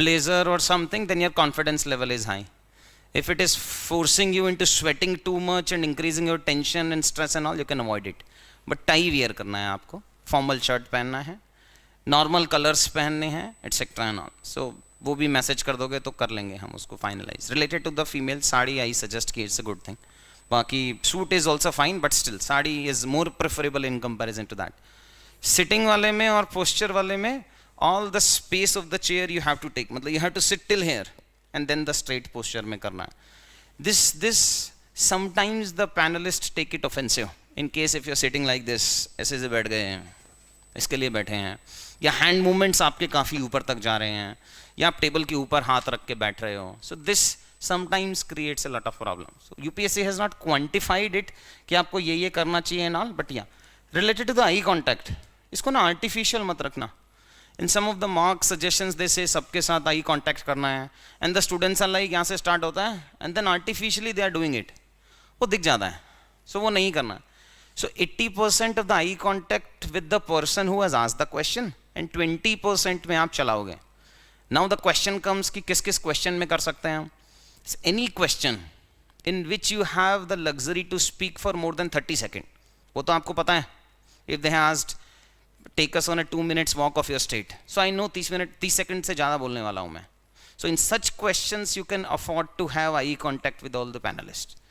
blazer or something, then your confidence level is high. If it is forcing you into sweating too much and increasing your tension and stress and all, you can avoid it. But tie wear करना है आपको, formal shirt पहनना है, normal colors पहनने हैं, etc. and all. So वो भी message कर दोगे तो कर लेंगे हम उसको finalise. Related to the female sari I suggest कि इट्स अ गुड थिंग. बाकी suit is also fine but still sari is more preferable in comparison to that. Sitting वाले में और पोस्चर वाले में all the space of the chair you have to take. मतलब you have to sit till here and then the straight posture में करना है. This sometimes the panellist take it offensive in case if you are sitting like this. ऐसे से बैठ गए हैं, इसके लिए बैठे हैं, या हैंड मूवमेंट्स आपके काफ़ी ऊपर तक जा रहे हैं, या आप टेबल के ऊपर हाथ रख के बैठ रहे हो. So this sometimes creates a lot of problem. So UPSC has not quantified it कि आपको ये करना चाहिए एंड ऑल. बट या related to the eye contact, इसको ना आर्टिफिशियल मत रखना. In some of the mark suggestions they say सबके साथ आई कॉन्टैक्ट करना है and the students are like यहाँ से स्टार्ट होता है and then artificially they are doing it. वो दिख जाता है. सो वो नहीं करना. So 80% of the eye contact with the person who has asked the question and 20% में आप चलाओगे. Now the question comes कि किस किस question में कर सकते हैं हम. Any question in which you have the luxury to speak for more than 30 seconds. वो तो आपको पता है. If they asked take us on a 2 minutes walk of your state. So I know 30 seconds से ज़्यादा बोलने वाला हूँ मैं. So in such questions you can afford to have eye contact with all the panelists.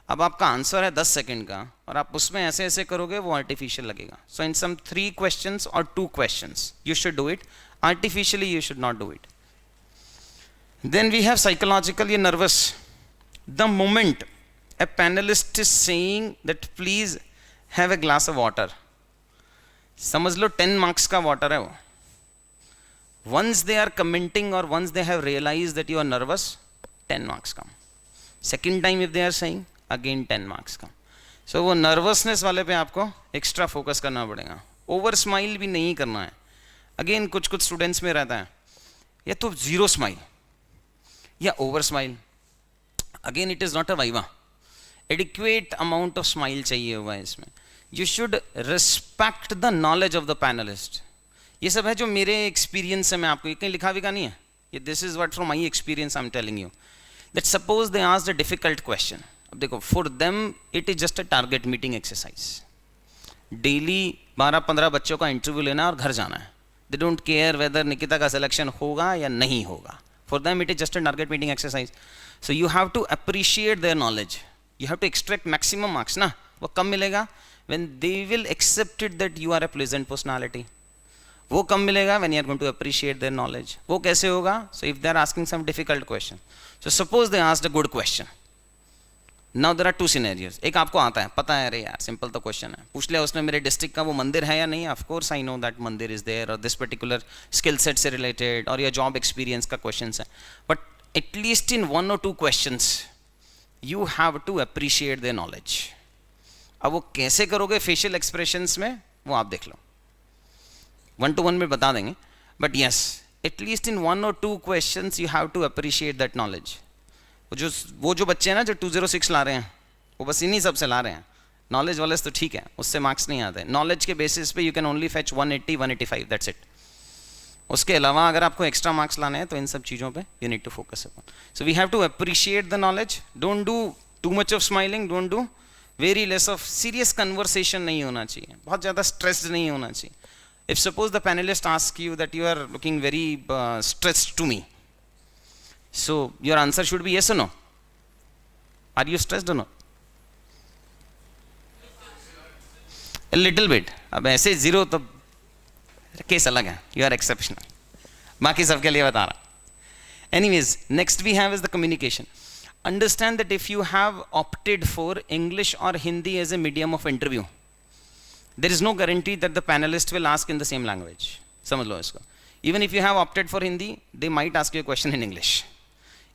अब आपका answer है 10 second का और आप उसमें ऐसे ऐसे करोगे वो आर्टिफिशियल लगेगा. सो इन सम 3 क्वेश्चंस और 2 questions you should do it. Artificially you should not do it. Then we have psychological, ये nervous. The moment a panelist is saying that please have a glass of water, समझ लो 10 marks का water है वो. Once they are commenting or once they have realized that you are nervous, 10 marks come. Second time if they are saying, again 10 marks come. So वो nervousness वाले पे आपको extra focus करना पड़ेगा. Over smile भी नहीं करना है. Again कुछ students में रहता है, या तो zero smile या over smile. Again it is not a viva. Adequate amount of smile चाहिए हुआ है इसमें. You should respect the knowledge of the panelist. ये सब है जो मेरे एक्सपीरियंस से मैं आपको, ये कहीं लिखा भी का नहीं है, ये this is what from my experience I am telling you. That suppose they asked a difficult question. अब देखो, for them it is just a target meeting exercise. Daily 12-15 बच्चों का इंटरव्यू लेना और घर जाना है. They don't care whether Nikita का सिलेक्शन होगा या नहीं होगा. For them it is just a target meeting exercise. So you have to appreciate their knowledge. You have to extract maximum marks ना. वो कब मिलेगा? When they will accept it that you are a pleasant personality. वो कम मिलेगा when you are going to appreciate their knowledge. वो कैसे होगा? So if they are asking some difficult question, so suppose they asked a good question. Now there are two scenarios. एक आपको आता है, पता है अरे यार सिंपल तो क्वेश्चन है, पूछ लिया उसने मेरे डिस्ट्रिक्ट का वो मंदिर है या नहीं. Of course I know that मंदिर इज देयर, और दिस पर्टिकुलर स्किल सेट से रिलेटेड और या जॉब एक्सपीरियंस का क्वेश्चन है. But at least in 1 or 2 questions you have to appreciate their knowledge. अब वो कैसे करोगे फेशियल एक्सप्रेशंस में, वो आप देख लो, 1-to-1 में बता देंगे. But yes, at least in 1 or 2 questions you have to appreciate that knowledge. वो जो बच्चे हैं ना जो 206 ला रहे हैं, वो बस इन्हीं सब से ला रहे हैं. नॉलेज वाले तो ठीक है, उससे मार्क्स नहीं आते. नॉलेज के बेसिस पे you can only fetch 180-185, that's it. उसके अलावा अगर आपको एक्स्ट्रा मार्क्स लाने हैं तो इन सब चीज़ों पे you need to focus upon. So we have to appreciate the knowledge. Don't do too much of smiling, don't do very less of serious conversation. नहीं होना चाहिए, बहुत ज़्यादा स्ट्रेस्ड नहीं होना चाहिए. If suppose the panelist asks you that you are looking very stressed to me, so your answer should be yes or no. Are you stressed or no? A little bit. अब ऐसे 0 तो case अलग है, you are exceptional. बाकी सबके लिए बता रहा. Anyways, next we have is the communication. Understand that if you have opted for English or Hindi as a medium of interview, there is no guarantee that the panelist will ask in the same language. समझ लो इसको. Even if you have opted for Hindi, they might ask you a question in English.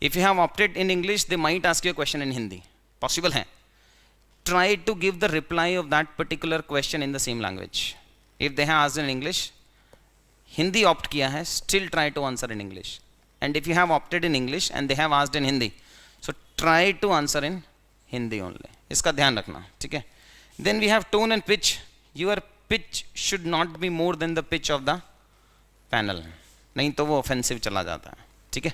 If you have opted in English, they might ask you a question in Hindi. Possible है. Try to give the reply of that particular question in the same language. If they have asked in English, Hindi opt किया है, still try to answer in English. And if you have opted in English and they have asked in Hindi, so try to answer in Hindi only. इसका ध्यान रखना, ठीक है. Then we have tone and pitch. Your pitch should not be more than the pitch of the panel. नहीं तो वो offensive चला जाता है, ठीक है.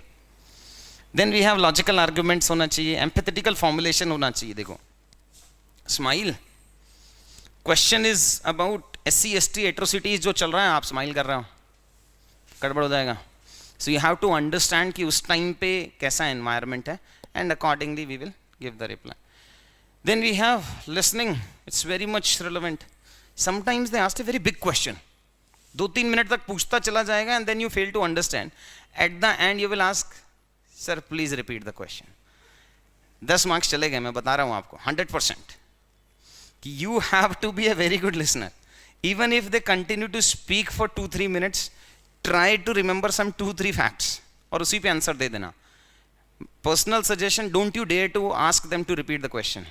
Then we have logical arguments होना चाहिए, empathetical formulation होना चाहिए. देखो, smile. Question is about SC/ST atrocities जो चल रहा है, आप smile कर रहे हो, गड़बड़ हो जाएगा. So you have to understand कि उस time पे कैसा environment है, and accordingly we will give the reply. Then we have listening. It's very much relevant. Sometimes they ask a very big question. 2-3 minute तक पूछता चला जाएगा and then you fail to understand. At the end you will ask, sir please repeat the question. 10 marks चले गए, मैं बता रहा हूँ आपको 100%. You have to be a very good listener. Even if they continue to speak for 2-3 minutes, try to remember some 2-3 facts और उसी पे आंसर दे देना. Personal suggestion, don't you dare to ask them to repeat the question,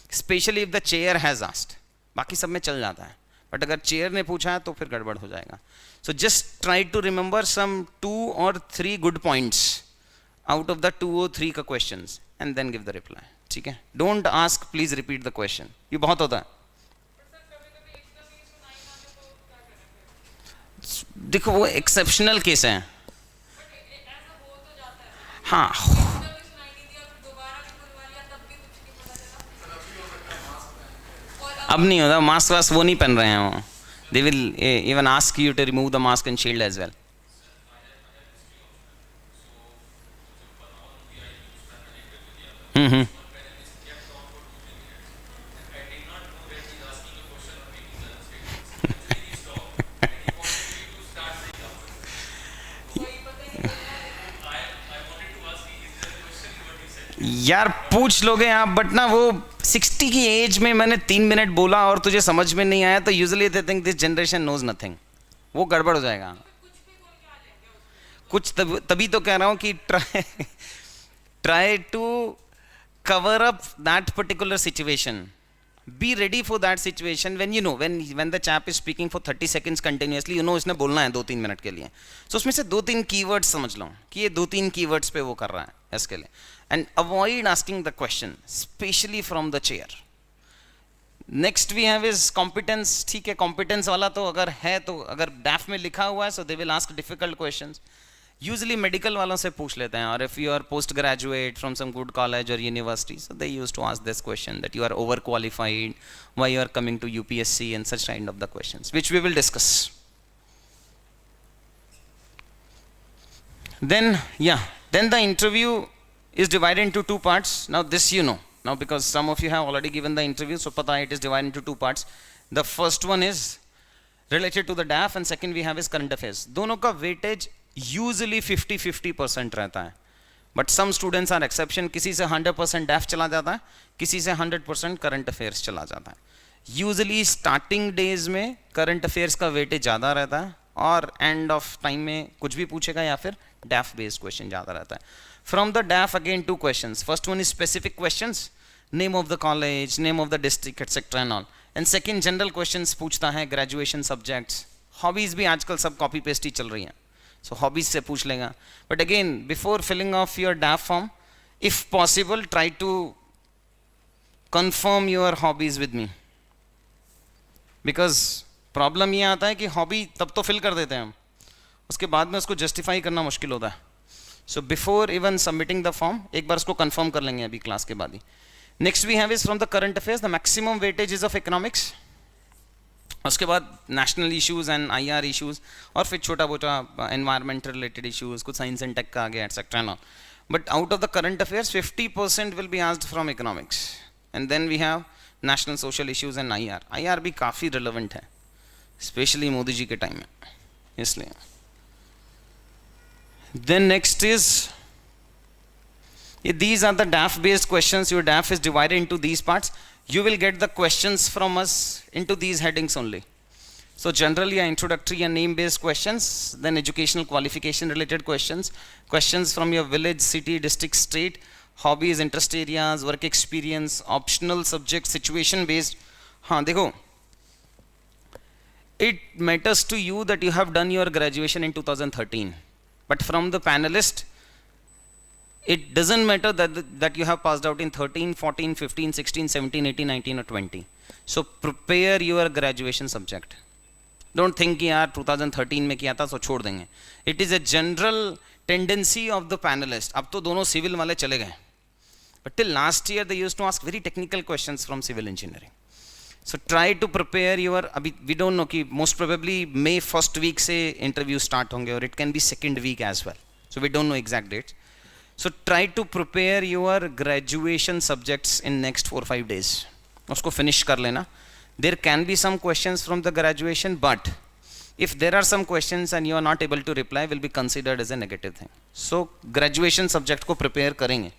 especially if the chair has asked. बाकी सब में चल जाता है, बट अगर चेयर ने पूछा है तो फिर गड़बड़ हो जाएगा. So just try to remember some 2 or 3 good points out of the 2 or 3 का questions and then give the reply, ठीक है. Don't ask please repeat the question, ये बहुत होता है. देखो वो एक्सेप्शनल केस है. हाँ, अब नहीं होता. मास्क वास्क वो नहीं पहन रहे हैं वो. They will even ask you to remove the mask and shield as well. यार पूछ लोगे आप, बट ना वो 60 की एज में मैंने 3 मिनट बोला और तुझे समझ में नहीं आया, तो usually they think this generation knows nothing, वो गड़बड़ हो जाएगा। कुछ तभी तो कह रहा हूं कि try to cover up that particular situation. Be ready for that situation when you know, when the chap is speaking for 30 seconds continuously, you know इसने बोलना है 2-3 मिनट के लिए, so उसमें से 2-3 keywords समझ लो कि ये 2-3 keywords पे वो कर रहा है इसके लिए, and avoid asking the question, especially from the chair. Next we have is competence. ठीक है, competence वाला तो अगर है तो अगर DAF में लिखा हुआ है, so they will ask difficult questions. Usually medical वालों से पूछ लेते हैं, और if you are post graduate from some good college or university, so they used to ask this question that you are overqualified, why you are coming to UPSC, and such kind of the questions, which we will discuss. Then the interview is divided into 2 parts. Now this you know, now because some of you have already given the interview, so pata hai it is divided into 2 parts. The first one is related to the DAF, and second we have is current affairs. दोनों का weightage usually 50-50% रहता है, but some students are exception, किसी से 100% डैफ चला जाता है, किसी से 100% करंट अफेयर्स चला जाता है. यूजली स्टार्टिंग डेज में करंट अफेयर्स का वेटेज ज़्यादा रहता है, और एंड ऑफ टाइम में कुछ भी पूछेगा या फिर डैफ बेस्ड क्वेश्चन ज़्यादा रहता है. From the डैफ again 2 questions. First one is specific questions, name of the college, name of the district etcetera and all. And second general questions पूछता है, ग्रेजुएशन सब्जेक्ट्स, हॉबीज भी आजकल सब कॉपी पेस्ट ही चल रही हैं, so hobbies से पूछ लेगा. But again, before filling off your DAF form, if possible try to confirm your hobbies with me, because problem ये आता है कि hobby तब तो fill कर देते हैं हम, उसके बाद में उसको justify करना मुश्किल होता है. So before even submitting the form, एक बार उसको confirm कर लेंगे अभी क्लास के बाद ही. Next we have is from the current affairs, the maximum weightage is of economics. उसके बाद national issues and IR issues, और फिर छोटा मोटा एनवायरमेंटल रिलेटेड इश्यूज, कुछ साइंस एंड टेक का आ गया etcetera and all. But out of the current affairs 50% will be asked from economics, and then we have national social issues and IR भी काफ़ी रिलेवेंट है, स्पेशली मोदी जी के time में, इसलिए. Then next is, these are the DAF based questions. Your DAF is divided into these parts. You will get the questions from us into these headings only. So generally introductory and name based questions, then educational qualification related questions, questions from your village, city, district, state, hobbies, interest areas, work experience, optional subject, situation based. हाँ देखो, it matters to you that you have done your graduation in 2013, but from the panelist it doesn't matter that you have passed out in 13, 14, 15, 16, 17, 18, 19 or 20. So prepare your graduation subject. Don't think कि यार 2013 में किया था so छोड़ देंगे. It is a general tendency of the panelists. अब तो दोनों civil वाले चले गए, but till last year they used to ask very technical questions from civil engineering. So try to prepare your, अभी we don't know कि most probably May first week से interview start होंगे, और it can be second week as well. So we don't know exact dates. So try to prepare your graduation subjects in next 4-5 days. उसको finish कर लेना. There can be some questions from the graduation, but if there are some questions and you are not able to reply, will be considered as a negative thing. So graduation subject को prepare करेंगे.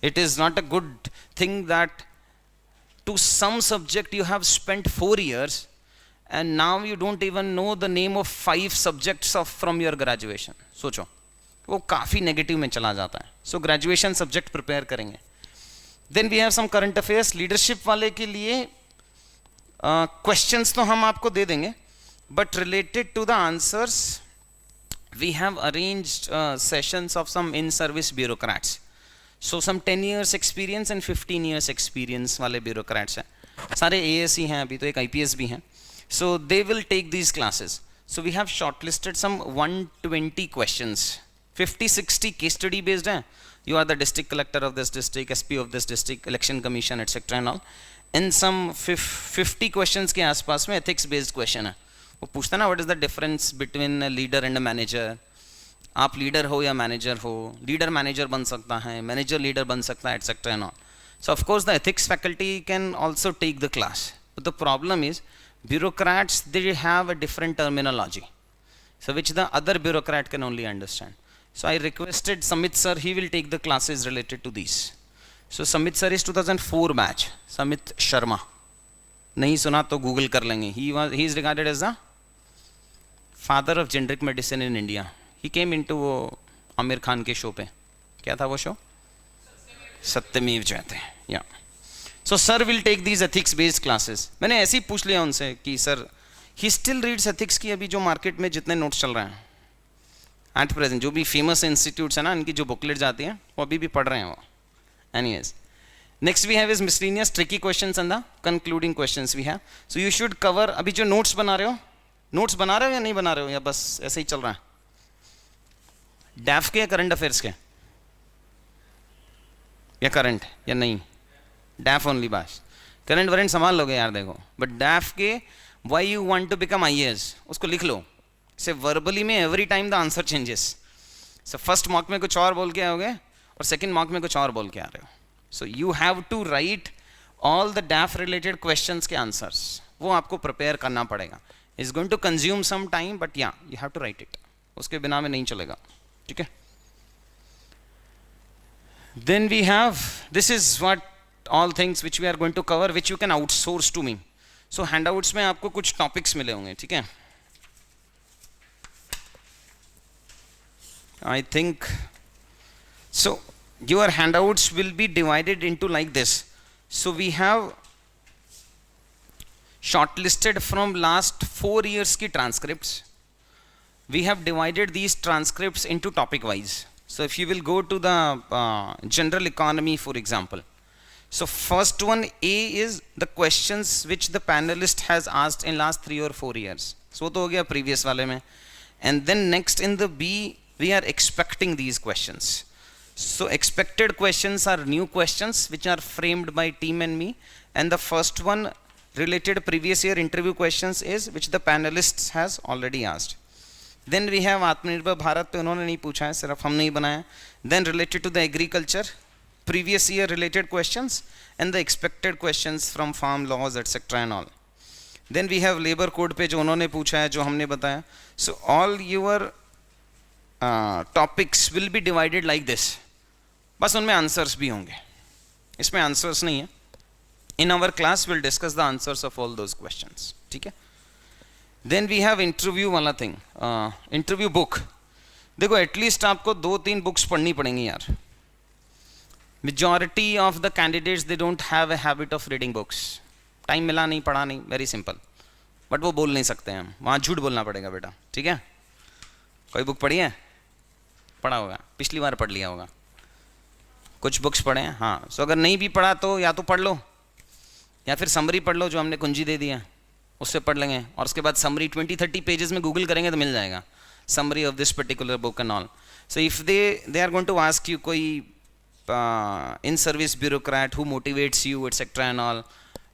It is not a good thing that to some subject you have spent 4 years and now you don't even know the name of 5 subjects from your graduation. सोचो, वो काफ़ी negative में चला जाता है. सो ग्रेजुएशन सब्जेक्ट प्रिपेयर करेंगे. Then we have some current affairs. Leadership वाले के लिए क्वेश्चंस तो हम आपको दे देंगे, but related to the answers we have arranged sessions of some in service bureaucrats. So some 10 years experience and 15 years experience वाले ब्यूरोक्रेट्स हैं. सारे AS ही हैं अभी तो, एक IPS भी हैं. So they will take these classes. So we have shortlisted some 120 questions. 50-60 case study based हैं. You are the district collector of this district, SP of this district, election commission, etc. and all. And some 50 questions के आसपास में ethics based question है. वो पूछता है ना, what is the difference between a leader and a manager? आप leader हो या manager हो? Leader manager बन सकता है, manager leader बन सकता है, etc. and all. So of course the ethics faculty can also take the class. But the problem is bureaucrats, they have a different terminology, so which the other bureaucrat can only understand. So I requested Samit sir, he will take the classes related to these. So Samit sir is 2004 batch, Samit Sharma, नहीं सुना तो Google कर लेंगे. He is regarded as the father of generic medicine in India. He came into वो आमिर खान के show पे, क्या था वो शो, सत्यमेव जयते. या so sir will take these ethics based classes. मैंने ऐसे ही पूछ लिया उनसे कि sir he still reads ethics की अभी जो मार्केट में जितने नोट्स चल रहे हैं एट प्रेजेंट, जो भी फेमस इंस्टीट्यूट्स हैं ना, इनकी जो बुकलेट जाती हैं वो अभी भी पढ़ रहे हैं वो. Anyways, next we have is miscellaneous tricky questions and the concluding questions we have. So you should cover. अभी जो नोट्स बना रहे हो, नोट्स बना रहे हो या नहीं बना रहे हो, या बस ऐसे ही चल रहा है? डैफ के या करंट अफेयर्स के, या करंट या नहीं? डैफ ओनली बस. करंट वरेंट संभाल लोगे यार, देखो. बट डैफ के why you want to become IAS उसको लिख लो. से वर्बली में every time the answer changes. So first mark में कुछ और बोल के आओगे और सेकंड मार्क में कुछ और बोल के आ रहे हो. So you have to write all the DAF related questions के आंसर्स. वो आपको प्रिपेयर करना पड़ेगा. Is going to consume some time, but yeah you have to write it. उसके बिना में नहीं चलेगा. ठीक है. Then we have, this is what all things which we are going to cover, which you can outsource to me. So handouts में आपको कुछ topics मिले होंगे. ठीक है. I think so. Your handouts will be divided into like this. So we have shortlisted from last 4 years की transcripts. We have divided these transcripts into topic wise. So if you will go to the general economy, for example. So first one, A, is the questions which the panelist has asked in last 3 or 4 years. So तो हो गया previous वाले में. And then next in the B, we are expecting these questions. So expected questions are new questions which are framed by team and me. And the first one, related previous year interview questions, is which the panelists has already asked. Then we have आत्मनिर्भर भारत पे उन्होंने नहीं पूछा है, सिर्फ हमने ही बनाया. Then related to the agriculture, previous year related questions and the expected questions from farm laws etc and all. Then we have labor code पे जो उन्होंने पूछा है, जो हमने बताया. So all your topics will be divided like this. बस उनमें answers भी होंगे, इसमें answers नहीं है. In our class we'll discuss the answers of all those questions. ठीक है. Then we have interview वाला thing, interview book. देखो एटलीस्ट आपको 2-3 बुक्स पढ़नी पड़ेंगी यार. Majority of the candidates, they don't have a habit of reading books. Time मिला नहीं, पढ़ा नहीं, वेरी सिंपल. बट वो बोल नहीं सकते हैं हम, वहाँ झूठ बोलना पड़ेगा बेटा. ठीक है. कोई बुक पढ़ी है? पढ़ा होगा, पिछली बार पढ़ लिया होगा. कुछ बुक्स पढ़े हैं. हाँ. सो अगर नहीं भी पढ़ा तो या तो पढ़ लो या फिर समरी पढ़ लो, जो हमने कुंजी दे दिया उससे पढ़ लेंगे. और उसके बाद समरी 20-30 पेजेस में गूगल करेंगे तो मिल जाएगा, summary of this particular book and all. So if they are going to ask you कोई in service bureaucrat who motivates you etc and all,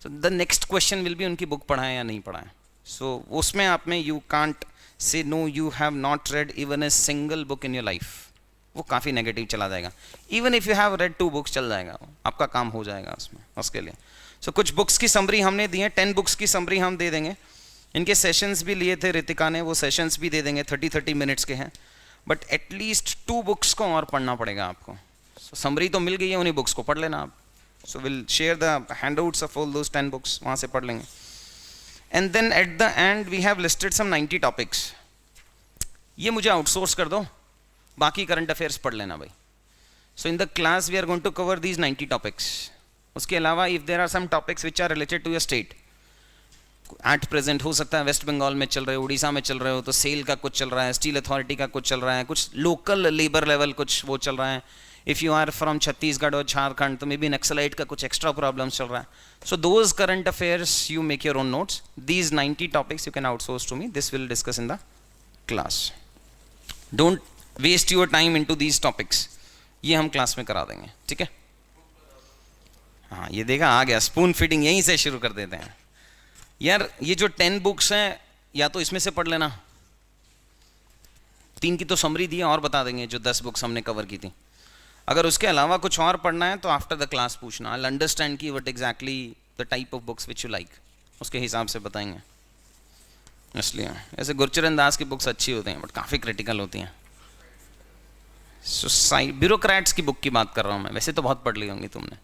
so the next question will be उनकी book पढ़ा है या नहीं पढ़ा है. so उसमें आप में you can't say no, you have not read even a single book in your life. वो काफ़ी नेगेटिव चला जाएगा. even if you have read 2 books चल जाएगा, आपका काम हो जाएगा उसमें, उसके लिए. so कुछ बुक्स की समरी हमने दी है, 10 बुक्स की समरी हम दे देंगे. इनके सेशंस भी लिए थे रितिका ने, वो सेशंस भी दे देंगे, 30-30 मिनट्स के हैं. बट एटलीस्ट 2 बुक्स को और पढ़ना पड़ेगा आपको. समरी तो मिल गई है, उन्हीं बुक्स को पढ़ लेना आप. So will share the handouts of all those 10 books, वहाँ से पढ़ लेंगे. And then at the end we have listed some 90 topics. ये मुझे आउटसोर्स कर दो, बाकी करंट अफेयर्स पढ़ लेना भाई. So in the class we are going to cover these 90 topics. उसके अलावा if there are some topics which are related to your state at present, हो सकता है वेस्ट बंगाल में चल रहे हो, उड़ीसा में चल रहे हो, तो सेल का कुछ चल रहा है, स्टील अथॉरिटी का कुछ चल रहा है, कुछ लोकल लेबर लेवल कुछ वो चल रहा है. If you are from Chhattisgarh और झारखंड तो मे बी नक्सलाइट का कुछ एक्स्ट्रा प्रॉब्लम्स चल रहा है. So those current affairs you make your own notes. These 90 topics you can outsource to me. This will discuss in the class. Don't waste your time into these topics. ये हम class में करा देंगे. ठीक है. हाँ, ये देखा आ गया, स्पून फीडिंग यहीं से शुरू कर देते हैं यार. ये जो 10 बुक्स हैं, या तो इसमें से पढ़ लेना, 3 की तो समरी दी है, और बता देंगे जो 10 बुक्स हमने कवर की थी. अगर उसके अलावा कुछ और पढ़ना है तो आफ्टर द क्लास पूछना. आई अंडरस्टैंड की what exactly the type of books which you like, उसके हिसाब से बताएंगे. इसलिए ऐसे गुरचरण दास की बुक्स अच्छी होती हैं बट काफ़ी क्रिटिकल होती हैं. ब्यूरोक्रेट्स की बुक की बात कर रहा हूँ मैं, वैसे तो बहुत पढ़ ली होंगी तुमने.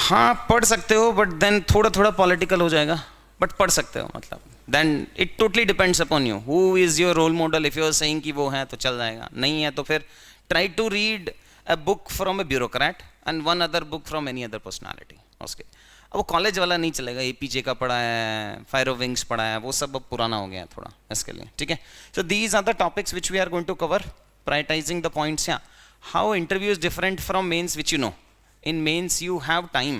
हाँ पढ़ सकते हो, बट देन थोड़ा थोड़ा पॉलिटिकल हो जाएगा, बट पढ़ सकते हो, मतलब then it totally depends upon you, who is your role model. If you are saying कि वो है तो चल जाएगा, नहीं है तो फिर try to read a book from a bureaucrat and one other book from any other personality. उसके अब वो कॉलेज वाला नहीं चलेगा, एपीजे का पढ़ा है, फायर ऑफ विंग्स पढ़ा है, वो सब अब पुराना हो गया है थोड़ा इसके लिए. ठीक है, so these are the topics which we are going to cover, prioritising the points. Yeah how interview is different from mains which you know. In mains you have time,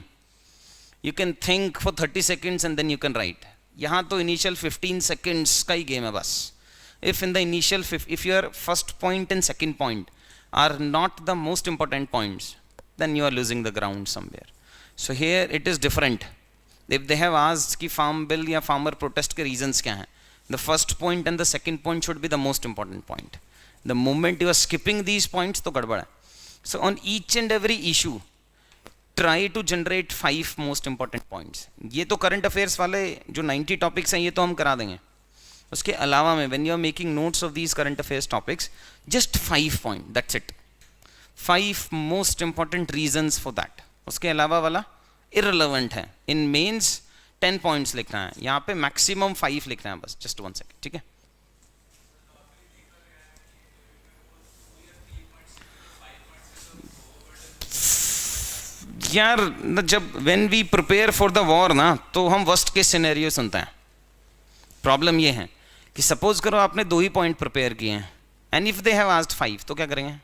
you can think for 30 seconds and then you can write. यहाँ तो initial 15 seconds का ही game है बस. If in the initial if your first point and second point are not the most important points, then you are losing the ground somewhere. So here it is different. If they have asked कि farm bill या farmer protest के reasons क्या हैं, the first point and the second point should be the most important point. The moment you are skipping these points तो गड़बड़ है. So on each and every issue try to generate 5 most important points. ये तो current affairs वाले जो 90 topics हैं ये तो हम करा देंगे. उसके अलावा में when you are making notes of these current affairs topics, just 5 point, that's it. 5 most important reasons for that. उसके अलावा वाला irrelevant है. In mains 10 points लिखना है, यहाँ पे maximum 5 लिखना है बस. Just 1 second, ठीक है. यार जब when we prepare for the war ना, तो हम वर्स्ट केस सिनेरियो सुनते हैं. प्रॉब्लम ये है कि सपोज करो आपने 2 ही पॉइंट प्रिपेयर किए हैं and if they have asked 5 तो क्या करेंगे.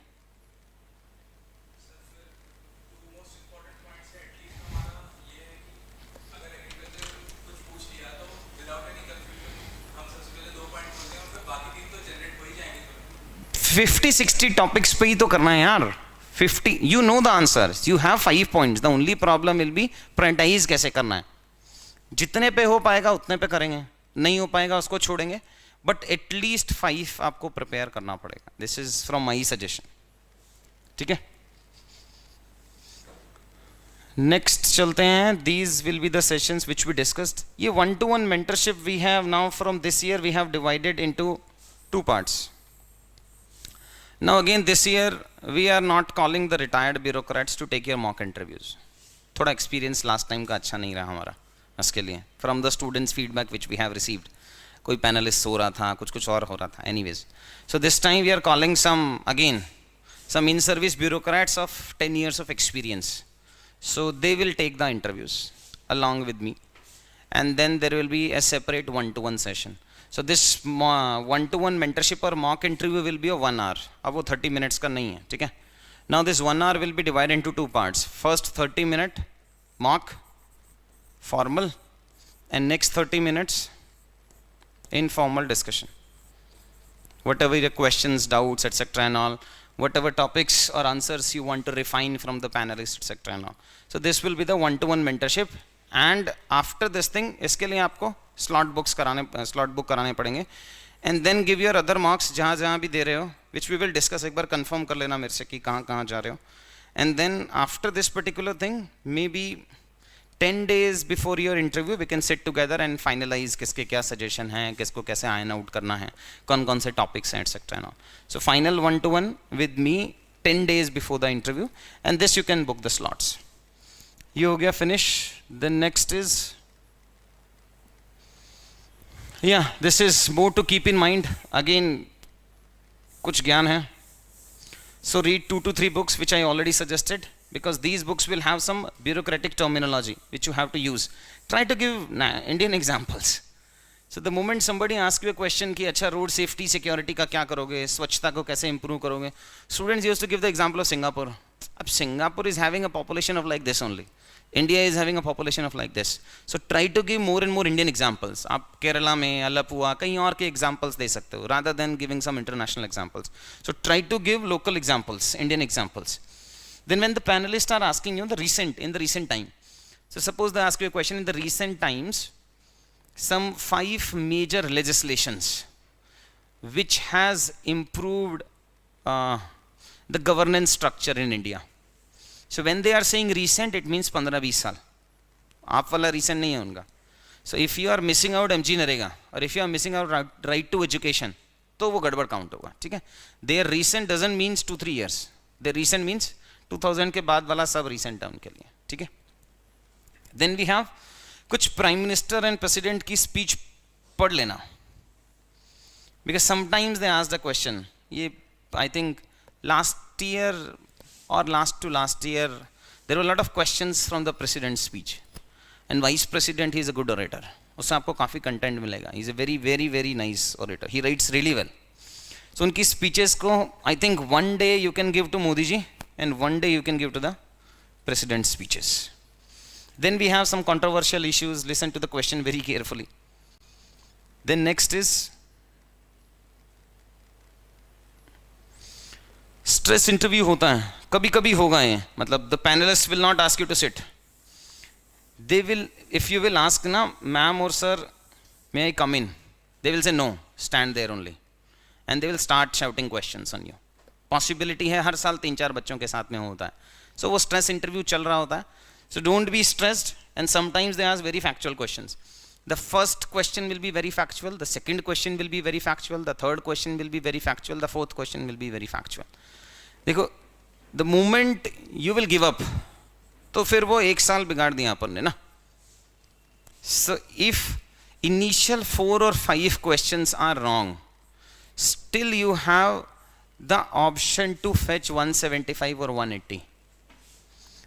फिफ्टी 60 टॉपिक्स पे ही तो करना है यार. 50 you know the answers, you have 5 points. The only problem will be prioritize कैसे करना है. जितने पे हो पाएगा उतने पे करेंगे, नहीं हो पाएगा उसको छोड़ेंगे, बट एटलीस्ट 5 आपको प्रिपेयर करना पड़ेगा. This is from my suggestion. ठीक है, नेक्स्ट चलते हैं. These will be the sessions which we discussed. ये 1-to-1 mentorship we have now from this year we have divided into 2 parts. Now again this year we are not calling the retired bureaucrats to take your mock interviews. थोड़ा experience last time का अच्छा नहीं रहा हमारा इसके लिए, from the students feedback which we have received. कोई panelist सो रहा था, कुछ और हो रहा था. Anyways, so this time we are calling some in-service bureaucrats of 10 years of experience. So they will take the interviews along with me, and then there will be a separate 1-to-1 session. So this 1-to-1 mentorship or mock interview will be of 1 hour. अब वो 30 minutes का नहीं है. ठीक है, now this 1 hour will be divided into 2 parts. First 30 minute mock formal and next 30 minutes informal discussion. Whatever your questions, doubts, etc. and all, whatever topics or answers you want to refine from the panelists, etc. and all. So this will be the 1-to-1 mentorship. And after this thing, इसके लिए आपको slot book कराने पड़ेंगे. And then give your other marks जहाँ भी दे रहे हो, which we will discuss. एक बार confirm कर लेना मेरे से कि कहाँ जा रहे हो. And then after this particular thing, maybe 10 days before your interview, we can sit together and finalize किसके क्या suggestion हैं, किसको कैसे iron out करना है, कौन से topics हैं, etc. and all. So final 1-to-1 with me 10 days before the interview, and this you can book the slots. ये हो गया finish. The next is, yeah, this is more to keep in mind. Again, कुछ ज्ञान है. So read 2 to 3 books which I already suggested, because these books will have some bureaucratic terminology which you have to use. Try to give Indian examples. So the moment somebody asks you a question कि अच्छा road safety security का क्या करोगे, स्वच्छता को कैसे improve करोगे, students used to give the example of Singapore. अब Singapore is having a population of like this only. India is having a population of like this. So try to give more and more Indian examples. आप केरला में अलपुआ कहीं और के examples दे सकते हो, rather than giving some international examples. So try to give local examples, Indian examples. Then when the panelists are asking you in the recent time, so suppose they ask you a question in the recent times, some 5 major legislations which has improved the governance structure in India. So when they are saying recent, it means 15-20 साल. आप वाला recent नहीं है उनका. So if you are missing out MG NREGA और if you are missing out right to education, तो वो गड़बड़ काउंट होगा. ठीक है, their recent doesn't means 2-3 years. Their recent means 2000 के बाद वाला सब recent है उनके लिए. ठीक है. देन वी हैव कुछ प्राइम मिनिस्टर एंड प्रेसिडेंट की स्पीच पढ़ लेना, because sometimes they ask the question. ये आई थिंक लास्ट ईयर और last to last year there were lot of questions from the president speech, and vice president he is a good orator. उससे आपको काफ़ी content मिलेगा. He is a very very very nice orator, he writes really well. So उनकी speeches को आई think one day you can give to Modi ji and one day you can give to the president speeches. Then we have some controversial issues. Listen to the question very carefully. Then next is stress interview होता है, कभी कभी होगा ये, मतलब the panelists will not ask you to sit. They will, if you will ask ना ma'am or sir may I come in, they will say no, stand there only, and they will start shouting questions on you. Possibility है हर साल 3-4 बच्चों के साथ में होता है. So वो stress interview चल रहा होता है. So don't be stressed, and sometimes they ask very factual questions. The first question will be very factual, the second question will be very factual, the third question will be very factual, the fourth question will be very factual. देखो, the moment you will give up, तो फिर वो 1 साल बिगाड़ दिया अपन ने ना. So if initial 4 or 5 questions are wrong, still you have the option to fetch 175 or 180.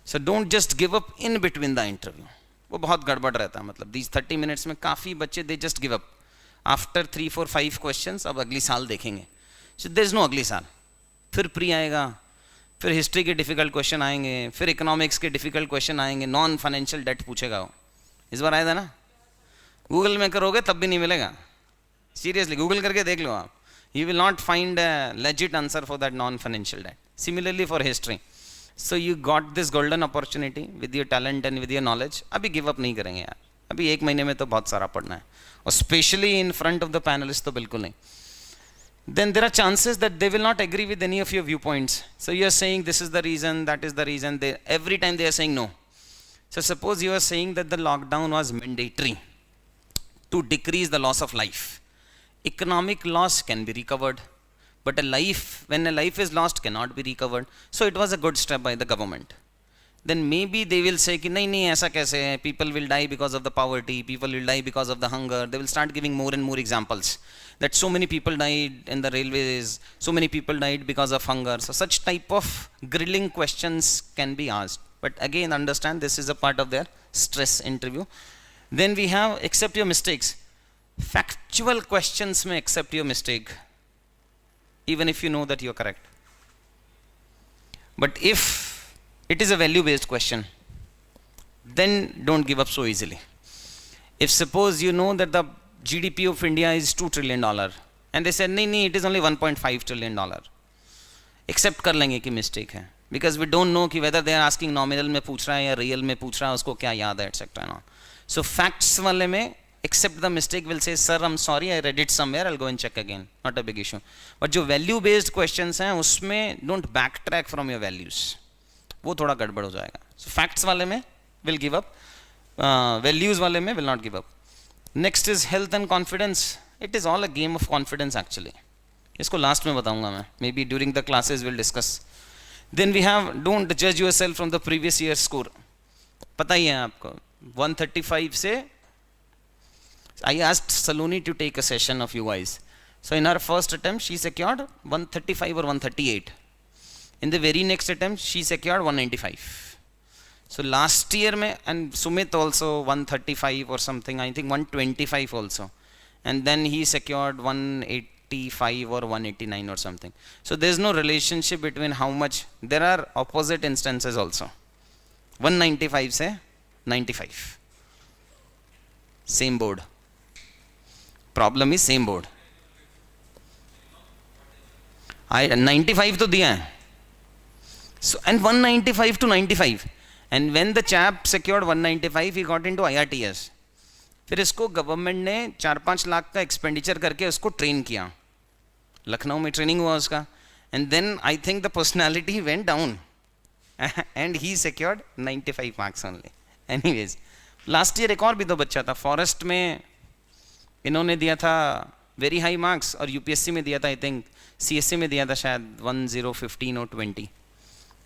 So don't just give up in between the interview. वो बहुत गड़बड़ रहता है, मतलब these 30 minutes में काफ़ी बच्चे they just give up after 3, 4, 5 questions. अब अगली साल देखेंगे. So there is no अगली साल. फिर प्री आएगा, फिर हिस्ट्री के डिफिकल्ट क्वेश्चन आएंगे, फिर इकोनॉमिक्स के डिफिकल्ट क्वेश्चन आएंगे, नॉन फाइनेंशियल डेट पूछेगा वो. इस बार आया था ना, गूगल में करोगे तब भी नहीं मिलेगा. सीरियसली गूगल करके देख लो आप, you will not find a legit answer for that non-financial debt. Similarly for history. So you got this golden opportunity with your talent and with your knowledge. अभी give up नहीं करेंगे यार, अभी 1 महीने में तो बहुत सारा पढ़ना है, और especially in front of the panelists तो बिल्कुल नहीं. Then there are chances that they will not agree with any of your viewpoints. So you are saying this is the reason, that is the reason. Every time they are saying no. So suppose you are saying that the lockdown was mandatory to decrease the loss of life. Economic loss can be recovered, but when a life is lost, cannot be recovered. So it was a good step by the government. Then maybe they will say कि नहीं ऐसा कैसे है, people will die because of the poverty, people will die because of the hunger. They will start giving more and more examples that so many people died in the railways, so many people died because of hunger. So such type of grilling questions can be asked. But again, understand this is a part of their stress interview. Then we have accept your mistakes. Factual questions may accept your mistake even if you know that you are correct. But if it is a value based question, then don't give up so easily. If suppose you know that the GDP of India is $2 trillion and they said नहीं it is only $1.5 trillion, accept कर लेंगे कि mistake है, because we don't know कि whether they are asking nominal में पूछ रहा है या real में पूछ रहा है, उसको क्या याद है, etc. and all. So facts वाले में accept the mistake, will say sir I'm sorry I read it somewhere, I'll go and check again, not a big issue. But जो value based questions हैं उसमें don't backtrack from your values, वो थोड़ा गड़बड़ हो जाएगा. So facts वाले में will give up, values वाले में will not give up. Next is health and confidence. It is all a game of confidence actually. इसको last में बताऊंगा मैं, maybe during the classes we'll discuss. Then we have don't judge yourself from the previous year's score. पता ही है आपको 135 से I asked Saloni to take a session of you guys. So in her first attempt she secured 135 or 138. In the very next attempt she secured 195. So last year mein, and Sumit also 135 or something, I think 125 also, and then he secured 185 or 189 or something. So there is no relationship between how much. There are opposite instances also. 195 से 95, same board. Problem is same board. I 95 तो दिया है. So and 195 to 95. And when the chap secured 195, he got into IRTS. फिर इसको government ने 4-5 लाख का expenditure करके उसको ट्रेन किया, लखनऊ में ट्रेनिंग हुआ उसका, and then I think the personality went down and he secured 95 marks only. Anyways last year एक और भी तो बच्चा था, फॉरेस्ट में इन्होंने दिया था वेरी हाई मार्क्स, और यूपीएससी में दिया था, आई थिंक सीएससी में दिया था शायद 1015 और 20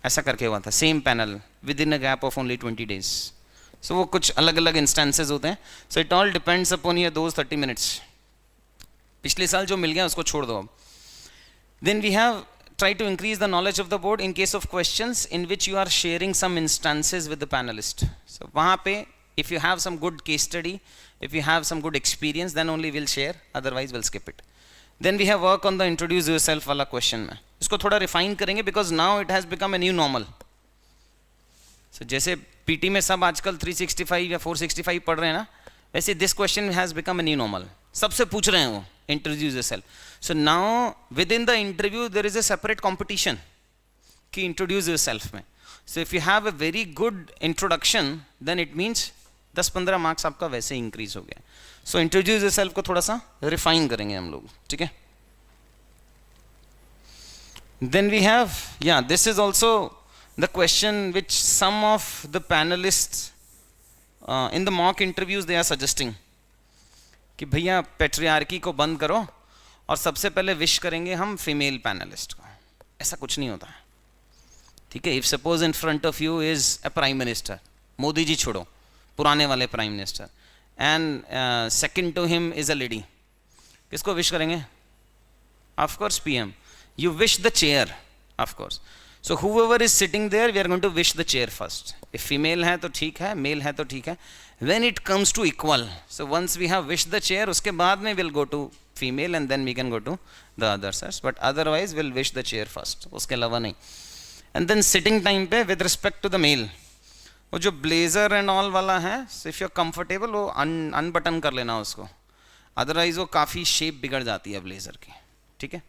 ऐसा करके हुआ था, same panel within a gap of only 20 days. So वो कुछ अलग अलग इंस्टेंसेज होते हैं. So it all depends upon your those 30 minutes. पिछले साल जो मिल गया उसको छोड़ दो अब. Then we have try to increase the knowledge of the board in case of questions in which you are sharing some instances with the panelist. So वहाँ पे if you have some good case study, if you have some good experience, then only we'll share, otherwise we'll skip it. Then we have work on the introduce yourself वाला question में. इसको थोड़ा refine करेंगे because now it has become a new normal. So जैसे PT में सब आजकल 365 या 465 पढ़ रहे हैं ना, वैसे this question has become a new normal. सबसे पूछ रहे हैं वो introduce yourself. So now within the interview there is a separate competition कि introduce yourself में. So if you have a very good introduction then it means 10-15 marks आपका वैसे increase हो गया. So introduce yourself को थोड़ा सा रिफाइन करेंगे हम लोग, ठीक है. Then we have, yeah, this is also the question which some of the panelists in the mock interviews they are suggesting कि भैया पेट्रियार्की को बंद करो और सबसे पहले विश करेंगे हम फीमेल पैनलिस्ट को. ऐसा कुछ नहीं होता, ठीक है. If suppose in front of you is a prime minister, Modi ji छोड़ो, पुराने वाले prime minister, and second to him is a lady, किसको विश करेंगे? Of course PM. You wish the chair, of course. So whoever is sitting there we are going to wish the chair first. if female है तो ठीक है, male है तो ठीक है. when it comes to equal, so once we have wished the chair, उसके बाद में we'll go to female and then we can go to the other sides, but otherwise we'll wish the chair first, उसके अलावा नहीं. and then sitting time पे with respect to the male, वो जो blazer and all वाला है, so if you're comfortable वो unbutton कर लेना उसको, otherwise वो काफ़ी shape बिगड़ जाती है blazer की, ठीक है.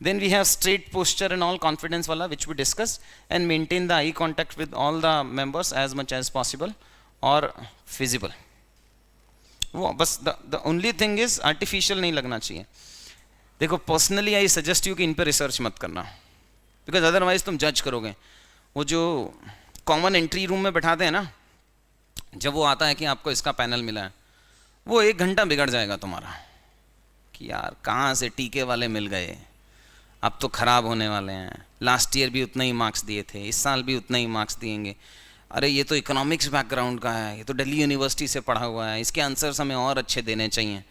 Then we have straight posture and all confidence wala which we discussed, and maintain the eye contact with all the members as much as possible or feasible. वो बस the only thing is artificial नहीं लगना चाहिए. देखो personally I suggest you कि इन पे research मत करना, because otherwise तुम judge करोगे. वो जो common entry room में बैठाते हैं ना, जब वो आता है कि आपको इसका पैनल मिला है, वो 1 घंटा बिगड़ जाएगा तुम्हारा कि यार कहाँ से टीके वाले मिल गए, अब तो ख़राब होने वाले हैं. लास्ट ईयर भी उतना ही मार्क्स दिए थे, इस साल भी उतना ही मार्क्स दिएंगे. अरे ये तो इकोनॉमिक्स बैकग्राउंड का है, ये तो दिल्ली यूनिवर्सिटी से पढ़ा हुआ है, इसके आंसर्स हमें और अच्छे देने चाहिए.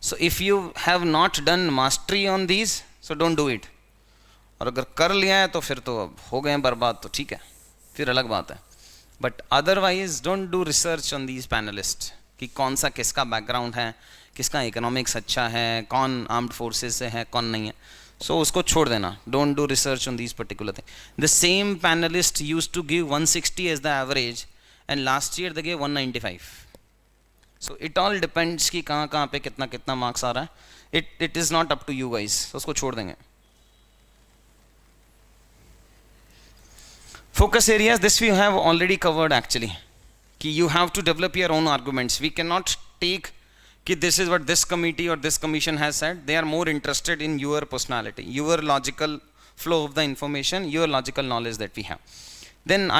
So if you have not done mastery on these, so don't do it. और अगर कर लिया है तो फिर तो अब हो गए बर्बाद, तो ठीक है, फिर अलग बात है. But otherwise don't do research on these panelist कि कौन सा किसका बैकग्राउंड है, किसका इकोनॉमिक्स अच्छा है, कौन आर्म्ड फोर्सेस से है, कौन नहीं है. So उसको छोड़ देना. Don't do research on these particular things. The same panelist used to give 160 as the average, and last year they gave 195. So it all depends कि कहाँ कहाँ पे कितना कितना मार्क्स आ रहा है. It is not up to you guys. So उसको छोड़ देंगे. Focus areas, this we have already covered actually. कि you have to develop your own arguments. We cannot take कि this is what this committee or this commission has said. They are more interested in your personality, your logical flow of the information, your logical knowledge that we have. Then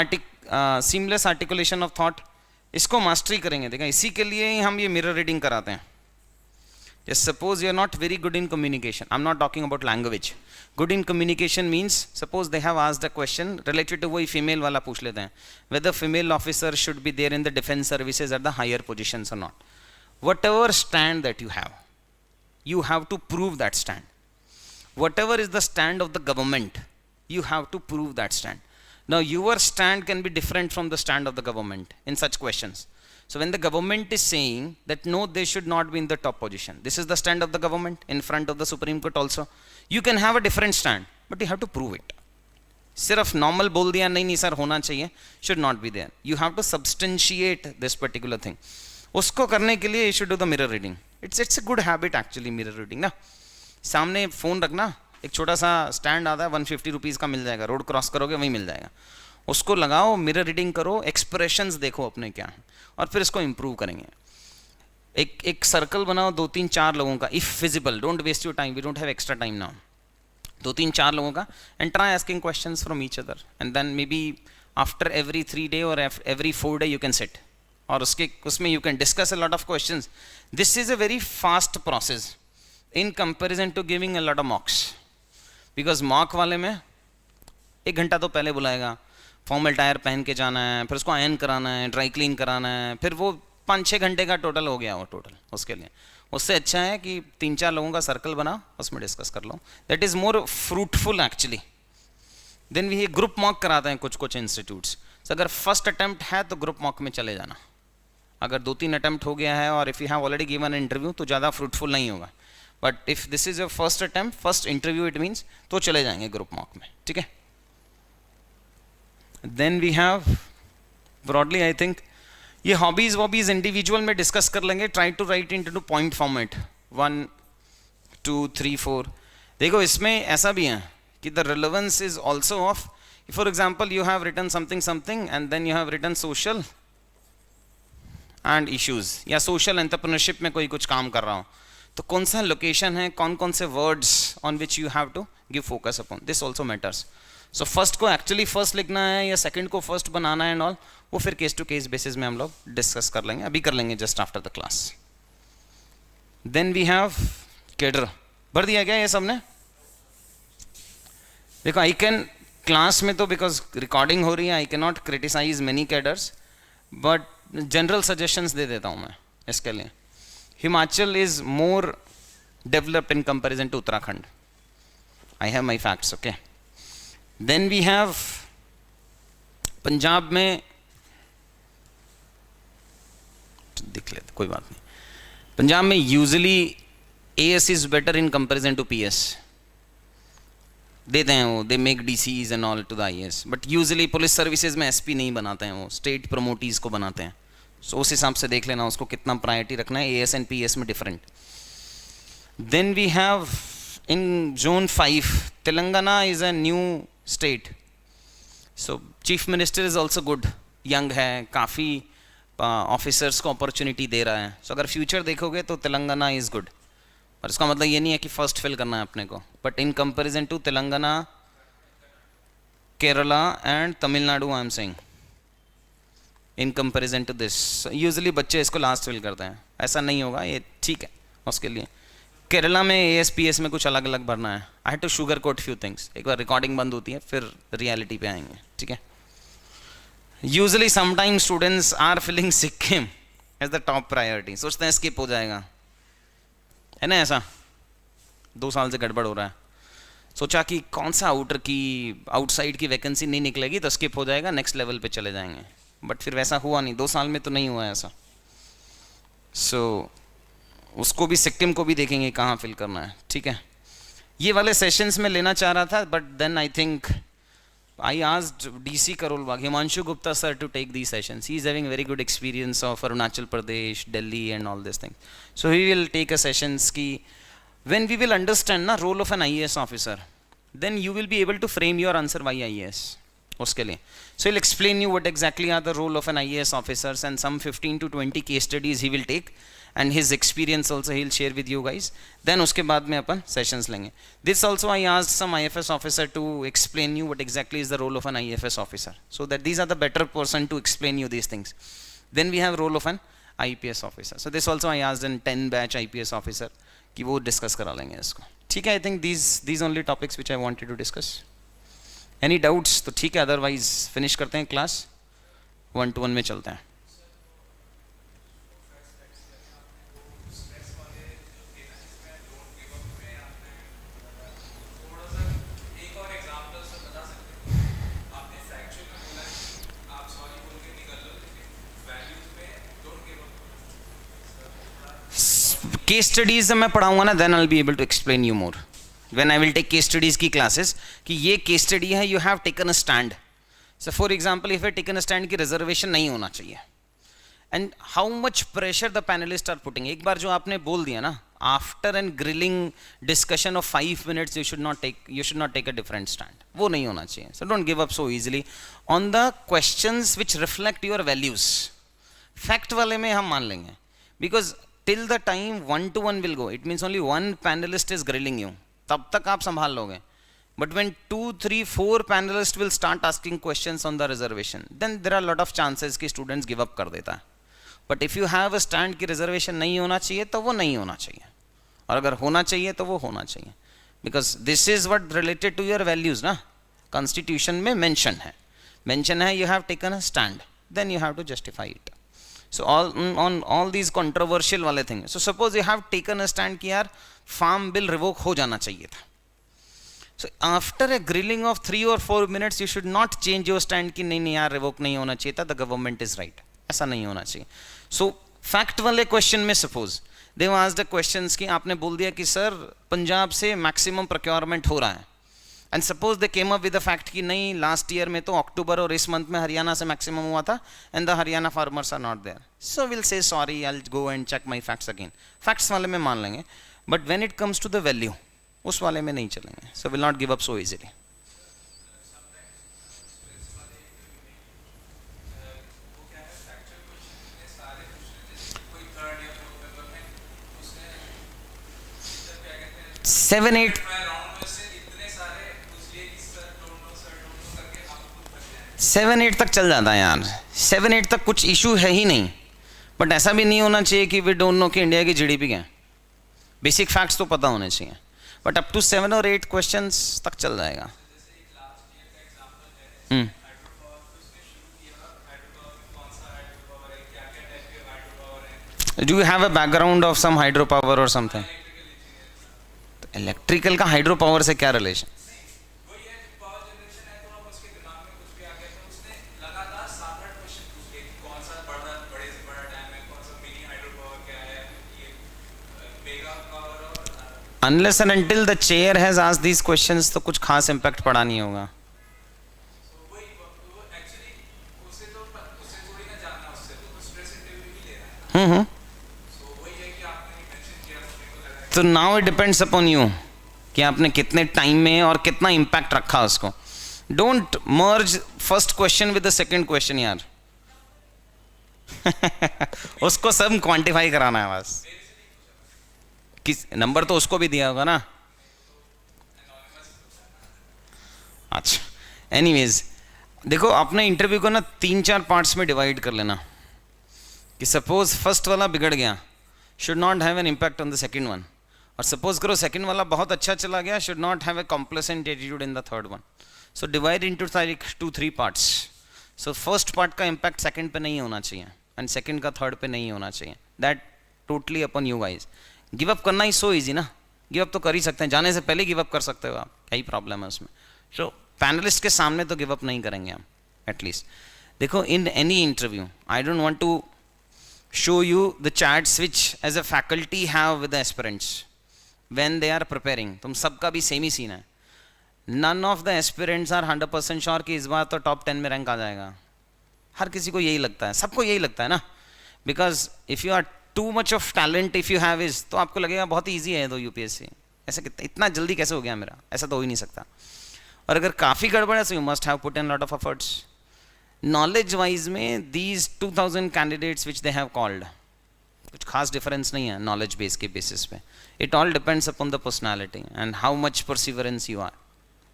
seamless articulation of thought, इसको mastery करेंगे. देखा, इसी के लिए ही हम ये mirror reading कराते हैं. Just suppose you are not very good in communication. I'm not talking about language. Good in communication means, suppose they have asked a question related to वही female वाला पूछ लेते हैं, whether female officer should be there in the defense services at the higher positions or not. Whatever stand that you have to prove that stand. Whatever is the stand of the government, you have to prove that stand. Now your stand can be different from the stand of the government in such questions. So when the government is saying that no, they should not be in the top position, this is the stand of the government in front of the Supreme Court also. You can have a different stand, but you have to prove it. सिर्फ normal बोल दिया नहीं sir होना चाहिए, should not be there. You have to substantiate this particular thing. उसको करने के लिए you should do the mirror reading. It's a good habit actually, mirror reading ना. सामने फ़ोन रखना, एक छोटा सा स्टैंड आता है 150 रुपीज़ का मिल जाएगा, रोड क्रॉस करोगे वहीं मिल जाएगा. उसको लगाओ, मिरर रीडिंग करो, एक्सप्रेशंस देखो अपने क्या हैं, और फिर इसको इम्प्रूव करेंगे. एक सर्कल बनाओ 2-3-4 लोगों का, if feasible, don't waste your time, we don't have extra time now. 2-3-4 लोगों का, and try asking questions from each other, and then maybe after every 3 day और every 4 day you can sit, और उसमें you can discuss a lot of questions. This is a very fast process in comparison to giving a lot of mocks. Because mock वाले में 1 घंटा तो पहले बुलाएगा, formal tyre पहन के जाना है, फिर उसको आयरन कराना है, ड्राई क्लीन कराना है, फिर वो 5-6 घंटे का टोटल हो गया वो टोटल उसके लिए। उससे अच्छा है कि 3-4 लोगों का सर्कल बना, उसमें डिस्कस कर लो, that is more fruitful actually. Then भी ग्रुप मॉक कराते हैं कुछ कुछ इंस्टीट्यूट्स। अगर फर्स्ट अटेम्प्ट है तो ग्रुप मॉक में चले जाना, अगर 2-3 अटेम्प्ट हो गया है और if you have already given interview तो ज़्यादा फ्रूटफुल नहीं होगा, but if this is your first attempt, first interview it means, तो चले जाएंगे ग्रुप मॉक में, ठीक है। Then we have broadly I think ये हॉबीज इंडिविजुअल में डिस्कस कर लेंगे, try to write in two point format 1 2 3 4। देखो इसमें ऐसा भी है कि the relevance is also of, for example you have written something and then you have written social and issues, या सोशल एंटरप्रेन्योरशिप में कोई कुछ काम कर रहा हो तो कौन सा लोकेशन है, कौन कौन से words on which you have to give focus upon, this also matters. So first को एक्चुअली फर्स्ट लिखना है या सेकंड को फर्स्ट बनाना है एंड ऑल, वो फिर केस टू केस बेसिस में हम लोग डिस्कस कर लेंगे, अभी कर लेंगे just after the class. Then we have cadre, भर दिया गया ये सबने? देखो आई कैन क्लास में तो बिकॉज रिकॉर्डिंग हो रही है I can not criticise many cadres, but general suggestions दे देता हूँ मैं इसके लिए। Himachal is more developed in comparison to Uttarakhand, I have my facts, okay. Then we have Punjab में, दिख लेते कोई बात नहीं, पंजाब में usually AS is better in comparison to PS, देते हैं वो, they make DCs and all to the IAS, but usually police services में SP नहीं बनाते हैं, वो स्टेट प्रमोटीज को बनाते हैं। सो उस हिसाब से देख लेना उसको कितना प्रायोरिटी रखना है, AS एंड PS में different. Then we have in Zone 5 Telangana is a new state, so chief minister is also good, young है, काफ़ी ऑफिसर्स को अपॉर्चुनिटी दे रहा है। सो अगर फ्यूचर देखोगे तो तेलंगाना इज़ गुड, और इसका मतलब ये नहीं है कि फर्स्ट फिल करना है अपने को, but in comparison to Telangana, Kerala and Tamil Nadu I am saying, in comparison to this usually बच्चे इसको लास्ट फिल करते हैं, ऐसा नहीं होगा ये, ठीक है। उसके लिए केरला में AS PS में कुछ अलग अलग भरना है, I had to sugar coat few things, एक बार रिकॉर्डिंग बंद होती है फिर रियलिटी पे आएंगे, ठीक है। Usually sometimes students are filling Sikkim as the top priority, सोचते हैं स्किप हो जाएगा, है ना, ऐसा 2 साल से गड़बड़ हो रहा है, सोचा कि कौन सा आउटसाइड की वैकेंसी नहीं निकलेगी तो स्किप हो जाएगा, नेक्स्ट लेवल पे चले जाएंगे, बट फिर वैसा हुआ नहीं, 2 साल में तो नहीं हुआ ऐसा। सो उसको भी, सिक्किम को भी देखेंगे कहाँ फिल करना है, ठीक है। ये वाले सेशंस में लेना चाह रहा था, but then I think I asked DC Karol Bagh, Himanshu Gupta sir to take these sessions. He is having very good experience of Arunachal Pradesh, Delhi and all these things. So he will take a sessions ki when we will understand na role of an IAS officer, then you will be able to frame your answer why IAS. उसके लिए so he'll explain you what exactly are the role of an IAS officers and some 15 to 20 case studies he will take and his experience also he'll share with you guys. Then उसके बाद में अपन sessions लेंगे. This also I asked some IFS officer to explain you what exactly is the role of an IFS officer, so that these are the better person to explain you these things. Then we have role of an IPS officer. So this also I asked in 10 batch IPS officer कि वो discuss करा लेंगे इसको. ठीक है, I think these only topics which I wanted to discuss. Any doubts? तो ठीक है, otherwise finish करते हैं class, 1-to-1 में चलते हैं. केस स्टडीज मैं पढ़ाऊंगा ना, then I will be able to explain you more when I will take case studies की क्लासेस कि ये केस स्टडी है, you have taken a stand. So for example if you taken a stand की reservation नहीं होना चाहिए, and how much pressure the panelist are putting. एक बार जो आपने बोल दिया ना, after an grilling discussion of 5 minutes you should not take a different stand, वो नहीं होना चाहिए. So don't give up so easily on the questions which reflect your values. Fact वाले में हम मान लेंगे, because till the time 1-to-1 will go, it means only one panelist is grilling you, तब तक आप संभाल लोगे. But when 2, 3, 4 panelists will start asking questions on the reservation, then there are a lot of chances कि students give up कर देता है. But if you have a stand कि reservation नहीं होना चाहिए, तो वो नहीं होना चाहिए, और अगर होना चाहिए तो वो होना चाहिए, because this is what related to your values ना, constitution में mention है. मेंशन है you have taken a stand, then you have to justify it. So on all these controversial वाले thing. So suppose you have taken a stand कि यार farm bill revoke हो जाना चाहिए था. So after a grilling of 3 or 4 minutes you should not change your stand कि नहीं नहीं यार revoke नहीं होना चाहिए था, the government is right. ऐसा नहीं होना चाहिए. So fact वाले question में suppose they were asked the questions कि आपने बोल दिया कि सर पंजाब से maximum procurement हो रहा है. And suppose they came up with the fact कि नहीं लास्ट ईयर में तो अक्टूबर और इस मंथ में हरियाणा से मैक्सिमम हुआ था and the Haryana farmers are not there, so will say sorry I will go and check my facts again. Facts वाले में मान लेंगे, but when it comes to the value उस वाले में नहीं चलेंगे. So will not give up so easily. Seven eight 7-8 तक चल जाता है यार. 7-8 तक कुछ इशू है ही नहीं, बट ऐसा भी नहीं होना चाहिए कि वी डोंट नो कि इंडिया की जीडीपी क्या है. बेसिक फैक्ट्स तो पता होने चाहिए, बट अप टू 7 और 8 क्वेश्चंस तक चल जाएगा. Do you have a background of some hydro power और समथिंग? इलेक्ट्रिकल का हाइड्रो पावर से क्या relation? Unless and until the chair has asked these questions तो कुछ खास इम्पैक्ट पड़ा नहीं होगा. तो now it depends upon you कि आपने कितने टाइम में और कितना इम्पैक्ट रखा उसको. Don't merge first question with the second question यार. उसको सब क्वांटिफाई कराना है बस. किस नंबर तो उसको भी दिया होगा ना. अच्छा एनीवेज देखो अपने इंटरव्यू को ना 3-4 पार्ट्स में डिवाइड कर लेना कि सपोज फर्स्ट वाला बिगड़ गया, should not have an impact on the second one, और सपोज करो सेकंड वाला बहुत अच्छा चला गया, should not have a complacent attitude in the third one. So divide into 2-3 parts. So first part का इम्पैक्ट सेकंड पे नहीं होना चाहिए एंड सेकंड का थर्ड पे नहीं होना चाहिए. That totally upon you guys. Give up करना ही सो इजी ना. गिव अप तो कर ही सकते हैं, जाने से पहले गिव अप कर सकते हो आप, क्या ही प्रॉब्लम है उसमें. सो पैनलिस्ट के सामने तो गिव अप नहीं करेंगे हम एटलीस्ट. देखो in any interview I don't want to show you the chats which as a faculty have with the aspirants when they are preparing. तुम सबका भी सेम ही सीन है. None of the aspirants are 100% sure कि इस बार तो top 10 में rank आ जाएगा. हर किसी को यही लगता है, सबको यही लगता है ना. Because if you are too much of talent if you have is, तो आपको लगेगा बहुत ईजी है तो यूपीएससी. ऐसा इतना जल्दी कैसे हो गया मेरा, ऐसा तो हो ही नहीं सकता. और अगर काफ़ी गड़बड़ है तो you must have put in lot of efforts. Knowledge wise में these 2000 candidates which they have called, कुछ खास डिफरेंस नहीं है नॉलेज बेस के बेसिस पे. It all depends upon the personality and how much perseverance you are.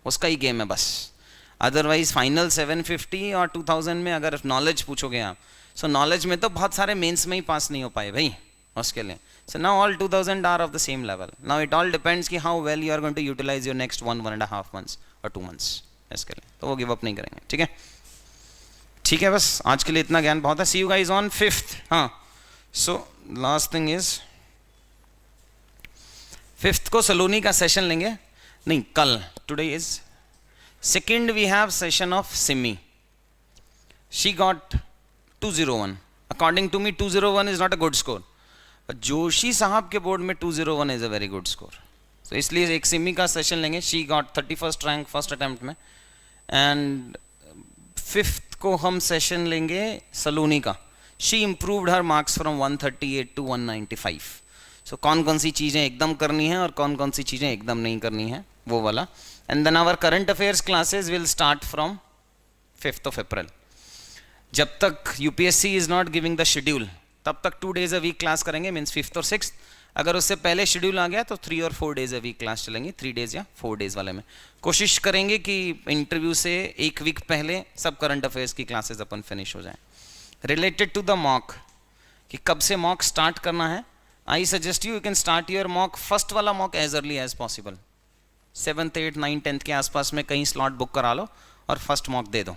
उसका ही game है बस. अदरवाइज फाइनल 750 और 2000 में अगर नॉलेज पूछोगे आप, सो नॉलेज में तो बहुत सारे मेंस में ही पास नहीं हो पाए भाई उसके लिए. So now all 2000 are of the same level. Now it all depends कि how well you are going to utilise your next 1.5 months और 2 मंथ्स. इसके लिए तो वो गिव अप नहीं करेंगे. ठीक है, ठीक है, बस आज के लिए इतना ज्ञान बहुत है. सी यू गाइज ऑन 5th. हाँ, so last thing is 5th को सलोनी का सेशन लेंगे. नहीं, कल, today is 2nd we have session of Simi. She got 201. According to me 201 is not a good score, but Joshi साहब के बोर्ड में 201 is a very good score. तो इसलिए एक सिमी का सेशन लेंगे. She got 31st rank first attempt में. And 5th को हम सेशन लेंगे सलोनी का. She improved her marks from 138 to 195. सो कौन कौन सी चीज़ें एकदम करनी है और कौन कौन सी चीज़ें एकदम नहीं करनी है वो वाला. And then our current affairs classes will start from 5th of April. जब तक UPSC is not giving the schedule तब तक 2 days अ वीक क्लास करेंगे, मीन्स 5th और 6th. अगर उससे पहले शेड्यूल आ गया तो 3 और 4 days अ वीक क्लास चलेंगी. 3 days या 4 days वाले में कोशिश करेंगे कि इंटरव्यू से 1 वीक पहले सब करंट अफेयर्स की क्लासेस अपन फिनिश हो जाएं. रिलेटेड टू द मॉक कि कब से मॉक स्टार्ट करना है, I suggest you can start your mock, first वाला mock as early as possible. 7th, 8th, 9th, 10th के आसपास में कहीं स्लॉट बुक करा लो और फर्स्ट मॉक दे दो.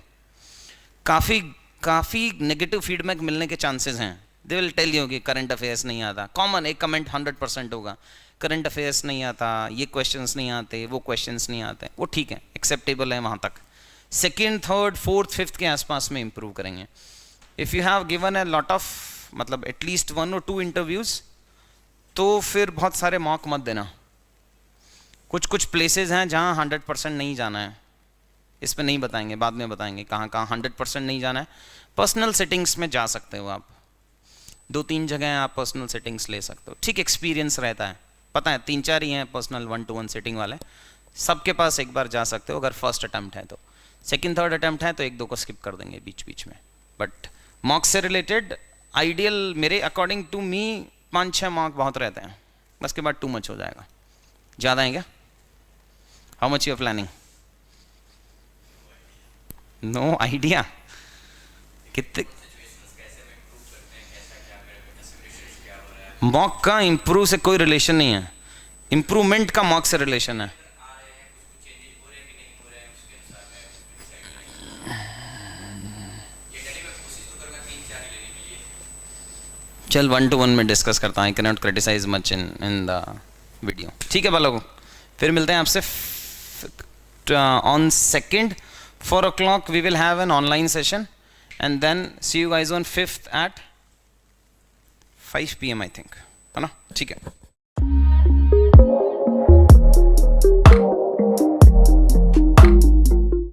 काफ़ी नेगेटिव फीडबैक मिलने के चांसेस हैं. दे विल टेल यू कि करंट अफेयर्स नहीं आता. कॉमन एक कमेंट 100% होगा, करंट अफेयर्स नहीं आता, ये क्वेश्चंस नहीं आते, वो क्वेश्चंस नहीं आते. वो ठीक है, एक्सेप्टेबल है वहाँ तक. सेकेंड, थर्ड, फोर्थ, फिफ्थ के आसपास में इंप्रूव करेंगे. If you have given a lot of, मतलब एटलीस्ट 1 or 2 इंटरव्यूज़, तो फिर बहुत सारे मॉक मत देना. कुछ प्लेसेस हैं जहाँ 100% नहीं जाना है. इस पे नहीं बताएंगे, बाद में बताएंगे कहाँ 100% नहीं जाना है. पर्सनल सेटिंग्स में जा सकते हो आप. 2-3 जगह आप पर्सनल सेटिंग्स ले सकते हो. ठीक एक्सपीरियंस रहता है, पता है 3-4 ही हैं पर्सनल 1-to-1 सेटिंग वाले. सबके पास एक बार जा सकते हो अगर फर्स्ट अटैम्प्ट है तो. सेकंड थर्ड अटैम्प्ट है तो 1-2 को स्किप कर देंगे बीच बीच में. बट मॉक से रिलेटेड आइडियल मेरे अकॉर्डिंग टू मी 5-6 मॉक बहुत रहते हैं. बस के बाद टू मच हो जाएगा. ज़्यादा है क्या? How much you are planning? No idea. कितने मॉक का इम्प्रूव से कोई रिलेशन नहीं है. इम्प्रूवमेंट का मॉक से रिलेशन है. चल 1-to-1 में डिस्कस करता हूँ. I can not criticize much in the video. ठीक है बालों, फिर मिलते हैं आपसे on 2nd 4 o'clock. We will have an online session and then see you guys on 5th at 5 PM I think, है ना? ठीक है.